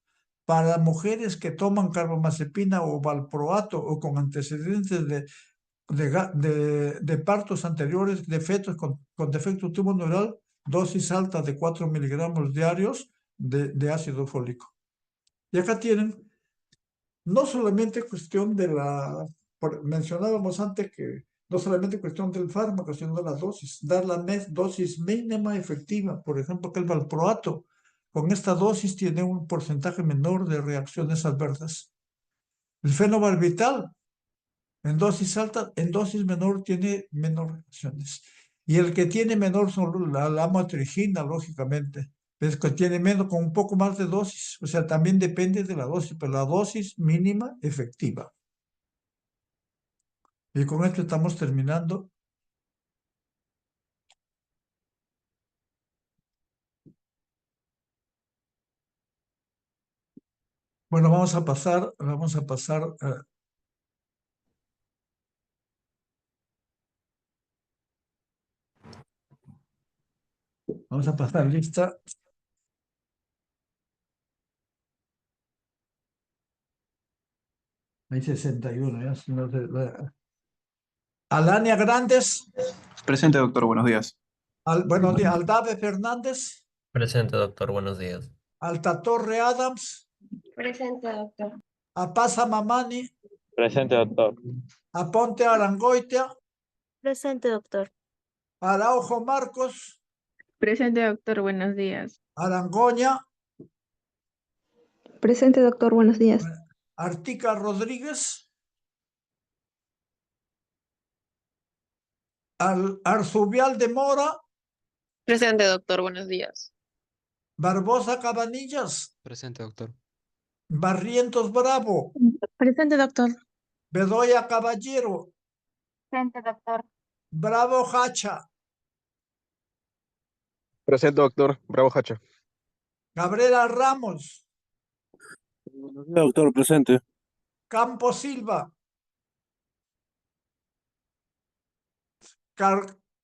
Para mujeres que toman carbamazepina o valproato o con antecedentes de partos anteriores de fetos con defecto tubo neural, dosis alta de 4 miligramos diarios de ácido fólico. Y acá tienen no solamente cuestión de mencionábamos antes que no solamente cuestión del fármaco, sino de la dosis, dar la dosis mínima efectiva, por ejemplo, que el valproato, con esta dosis tiene un porcentaje menor de reacciones adversas. El fenobarbital, en dosis alta, en dosis menor tiene menor reacciones. Y el que tiene menor son la lamotrigina, lógicamente. Es que tiene menos, con un poco más de dosis. O sea, también depende de la dosis, pero la dosis mínima efectiva. Y con esto estamos terminando. Bueno, vamos a pasar. Vamos a pasar lista. Hay 61, ya. Alania Grandes. Presente, doctor, buenos días. Buenos días. Aldave Fernández. Presente, doctor, buenos días. Altatorre Adams. Presente, doctor. Apasa Mamani. Presente, doctor. Aponte Arangoitia. Presente, doctor. Araujo Marcos. Presente, doctor, buenos días. Arangoña. Presente, doctor, buenos días. Artica Rodríguez. Arzubial de Mora. Presente, doctor, buenos días. Barbosa Cabanillas. Presente, doctor. Barrientos Bravo. Presente, doctor. Bedoya Caballero. Presente, doctor. Bravo Hacha. Presente, doctor. Bravo, Hacha. Cabrera Ramos. Doctor, presente. Campos Silva.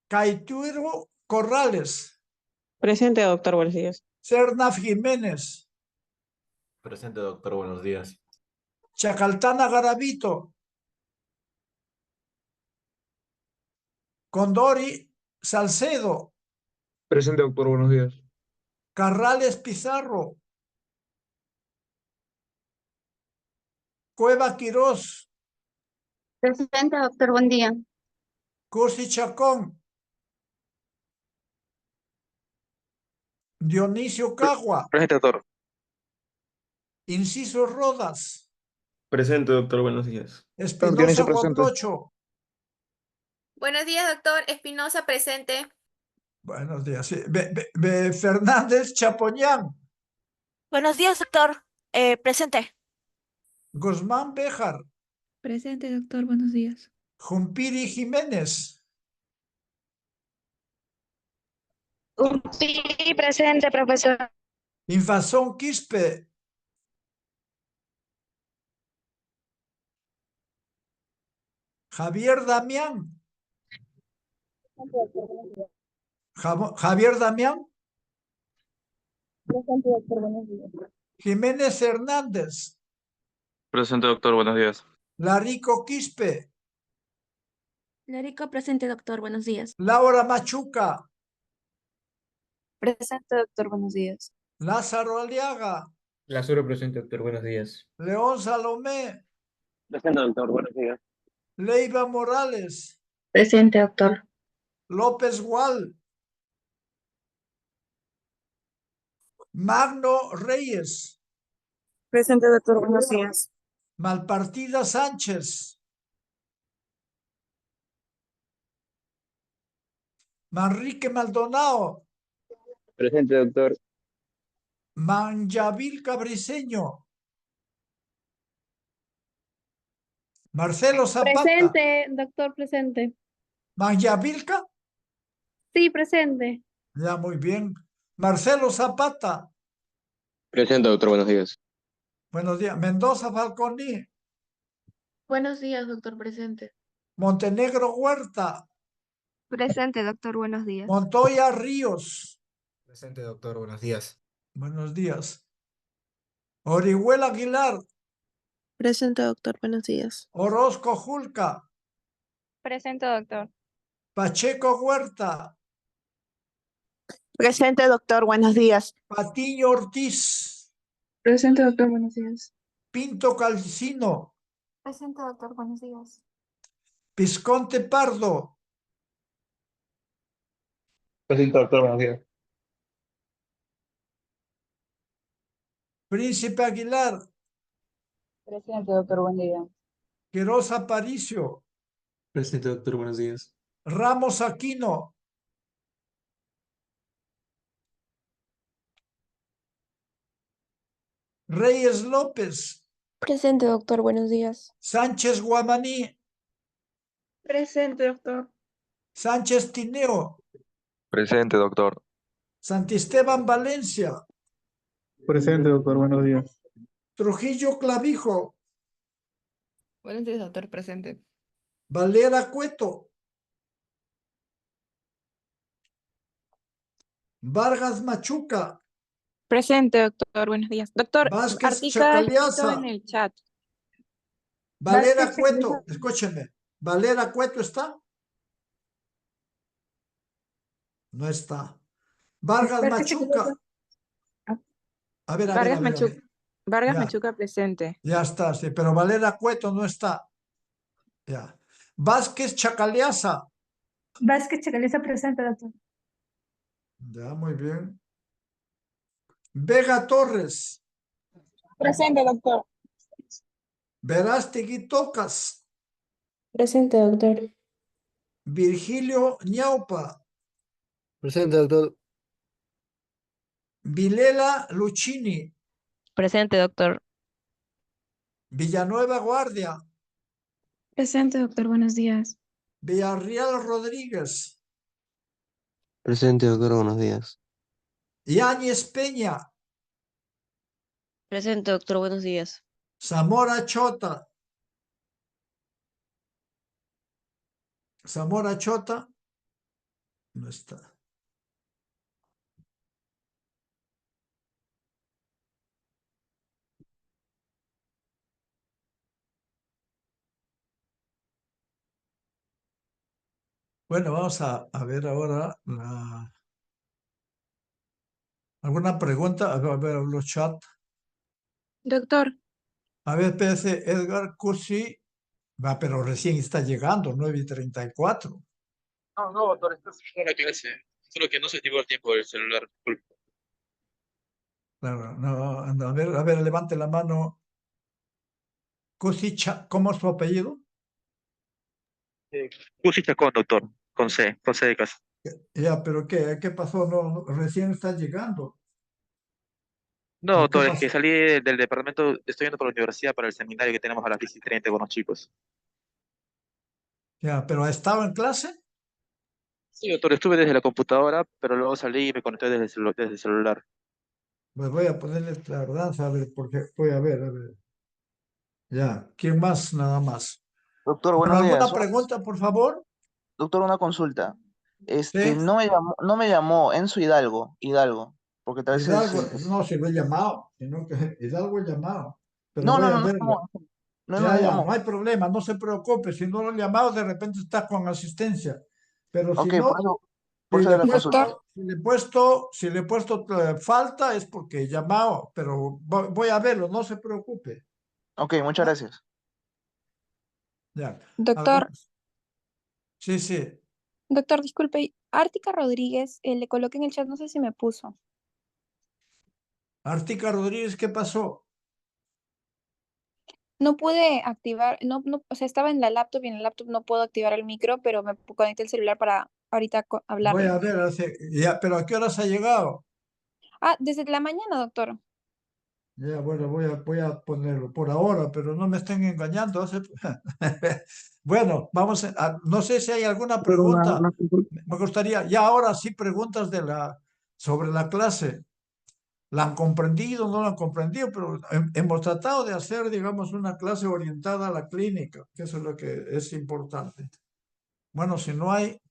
Caituiro Corrales. Presente, doctor, buenos días. Cernaf Jiménez. Presente, doctor, buenos días. Chacaltana Garavito. Condori Salcedo. Presente, doctor. Buenos días. Carrales Pizarro. Cueva Quirós. Presente, doctor, buen día. Cursi Chacón. Dionisio Cagua. Presente, doctor. Inciso Rodas. Presente, doctor. Buenos días. Espinosa Dionisio Juan presente. Brocho. Buenos días, doctor. Espinosa presente. Buenos días. Sí. Fernández Chapoñán. Buenos días, doctor. Presente. Guzmán Béjar. Presente, doctor. Buenos días. Jumpiri Jiménez. Sí, presente, profesor. Infazón Quispe. Javier Damián. Javier Damián. Presente, doctor. Buenos días. Jiménez Hernández. Presente, doctor. Buenos días. Larico Quispe. Lérico, presente, doctor. Buenos días. Laura Machuca. Presente, doctor. Buenos días. Lázaro Aliaga. Lázaro presente, doctor. Buenos días. León Salomé. Presente, doctor. Buenos días. Leiva Morales. Presente, doctor. López Gual. Magno Reyes. Presente, doctor. Buenos días. Malpartida Sánchez. Manrique Maldonado. Presente, doctor. Manjavil Cabriseño. Marcelo Zapata. Presente, doctor. Presente. Manjavilca. Sí, presente. Ya, muy bien. Marcelo Zapata. Presente, doctor. Buenos días. Buenos días. Mendoza Falconi. Buenos días, doctor. Presente. Montenegro Huerta. Presente, doctor. Buenos días. Montoya Ríos. Presente, doctor. Buenos días. Buenos días. Orihuela Aguilar. Presente, doctor. Buenos días. Orozco Julca. Presente, doctor. Pacheco Huerta. Presente, doctor. Buenos días. Patiño Ortiz. Presente, doctor. Buenos días. Pinto Calcino. Presente, doctor. Buenos días. Pisconte Pardo. Presente, doctor. Buenos días. Príncipe Aguilar. Presente, doctor. Buen día. Queiroz Aparicio. Presente, doctor. Buenos días. Ramos Aquino. Reyes López. Presente, doctor. Buenos días. Sánchez Guamaní. Presente, doctor. Sánchez Tineo. Presente, doctor. Santisteban Valencia. Presente, doctor. Buenos días. Trujillo Clavijo. Buenos días, doctor. Presente. Valera Cueto. Vargas Machuca. Presente, doctor. Buenos días. Doctor, Vázquez Artica escrito Chacaliaza. en el chat. Valera Cueto. Escúcheme. ¿Valera Cueto está? No está. Vargas Machuca. A ver, Vargas Machuca. Vargas Ya. Machuca presente. Ya está, sí, pero Valera Cueto no está. Ya. Vázquez Chacaliaza. Vázquez Chacaliza, presente, doctor. Ya, muy bien. Vega Torres. Presente, doctor. Verástegui Tocas. Presente, doctor. Virgilio Ñaupa. Presente, doctor. Vilela Lucchini. Presente, doctor. Villanueva Guardia. Presente, doctor. Buenos días. Villarreal Rodríguez. Presente, doctor. Buenos días. Yáñez Peña. Presente, doctor. Buenos días. Zamora Chota. Zamora Chota. No está. Bueno, vamos a ver ahora alguna pregunta. A ver los chat. Doctor. A ver, PC Edgar Cursi. Va, pero recién está llegando, 9:34. No, no, doctor, esto es la clase. Solo que no se activó el tiempo del celular. Claro, no, a ver, levante la mano. ¿Cómo es su apellido? Cusi Chacón, doctor, con C de casa. Ya, pero ¿qué pasó? No, recién está llegando. No, ¿O qué doctor, es que pasó? salí del departamento, estoy yendo para la universidad para el seminario que tenemos a las 10:30 con los chicos. Ya, pero ¿ha estado en clase? Sí, doctor, estuve desde la computadora, pero luego salí y me conecté desde el celular. Pues voy a ponerle tardanza, a ver, porque voy a ver. Ya, ¿quién más? Nada más. Doctor, Bueno, buenos ¿alguna días. pregunta, por favor? Doctor, una consulta. Sí, No me llamó Enzo Hidalgo, porque tal vez Hidalgo, no, si lo he llamado, sino que Hidalgo he llamado, pero voy a no verlo. me Ya, no llamó. hay problema, no se preocupe, si no lo he llamado, de repente está con asistencia, pero si Ok, no, por si eso le era he la consulta. Doctor, puesto, si le he puesto falta es porque he llamado, pero voy a verlo, no se preocupe. Ok, muchas ¿Ah? gracias. Ya, algo doctor, más. Sí, sí. doctor, disculpe. Ártica Rodríguez, le coloqué en el chat, no sé si me puso. Artica Rodríguez, ¿qué pasó? No pude activar, o sea, estaba en la laptop y en la laptop no puedo activar el micro, pero me conecté el celular para ahorita Voy hablarle. a ver, ya, pero ¿a qué horas ha llegado? Ah, desde la mañana, doctor. Ya, bueno, voy a ponerlo por ahora, pero no me estén engañando. Bueno, no sé si hay alguna Pero pregunta. una consulta. Me gustaría, ya ahora sí, preguntas sobre la clase. ¿La han comprendido? ¿No la han comprendido? Pero hemos tratado de hacer, digamos, una clase orientada a la clínica, que eso es lo que es importante. Bueno, si no hay,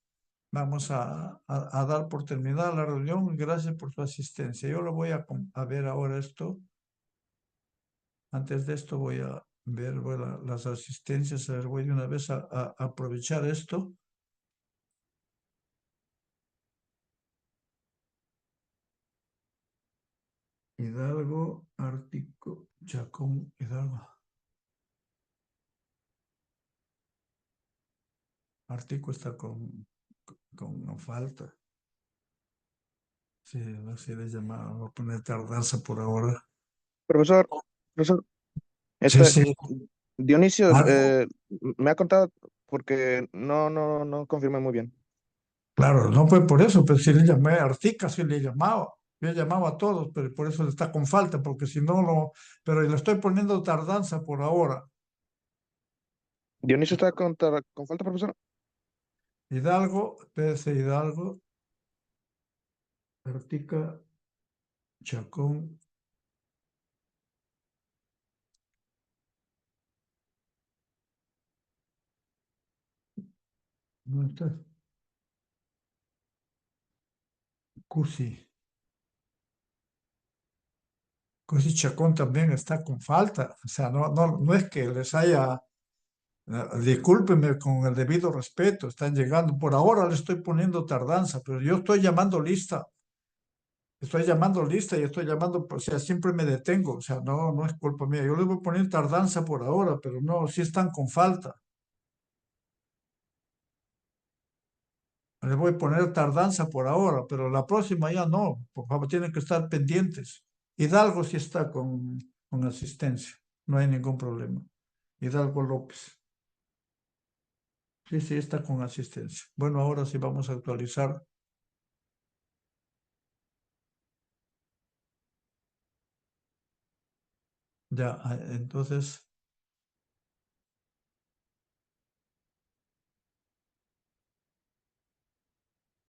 vamos a dar por terminada la reunión. Gracias por su asistencia. Yo lo voy a ver ahora esto. Antes de esto voy a ver las asistencias. A ver, voy de una vez a aprovechar esto. Hidalgo, Ártico, Chacón, Hidalgo. Ártico está con falta. Sí, no sé de llamar. Voy a poner tardanza por ahora. Profesor, profesor, Sí, este, sí. Dionisio Ah, me ha contado porque no confirmé muy bien. claro, no fue por eso, pero si le llamé a Artica, sí le he llamado. Yo he llamado a todos, pero por eso está con falta, porque si no, no. Pero le estoy poniendo tardanza por ahora. ¿Dionisio está con falta, profesor? Hidalgo, PS Hidalgo, Artica, Chacón. ¿Dónde está? Cusi. Cusi Chacón también está con falta. O sea, no es que les haya. Discúlpenme con el debido respeto, están llegando. Por ahora le estoy poniendo tardanza, pero yo estoy llamando lista. Estoy llamando lista y estoy llamando, o sea, siempre me detengo. O sea, no es culpa mía. Yo les voy a poner tardanza por ahora, pero no, sí están con falta. Les voy a poner tardanza por ahora, pero la próxima ya no. Por favor, tienen que estar pendientes. Hidalgo sí está con asistencia. No hay ningún problema. Hidalgo López. Sí, sí, está con asistencia. Bueno, ahora sí vamos a actualizar. Ya, entonces,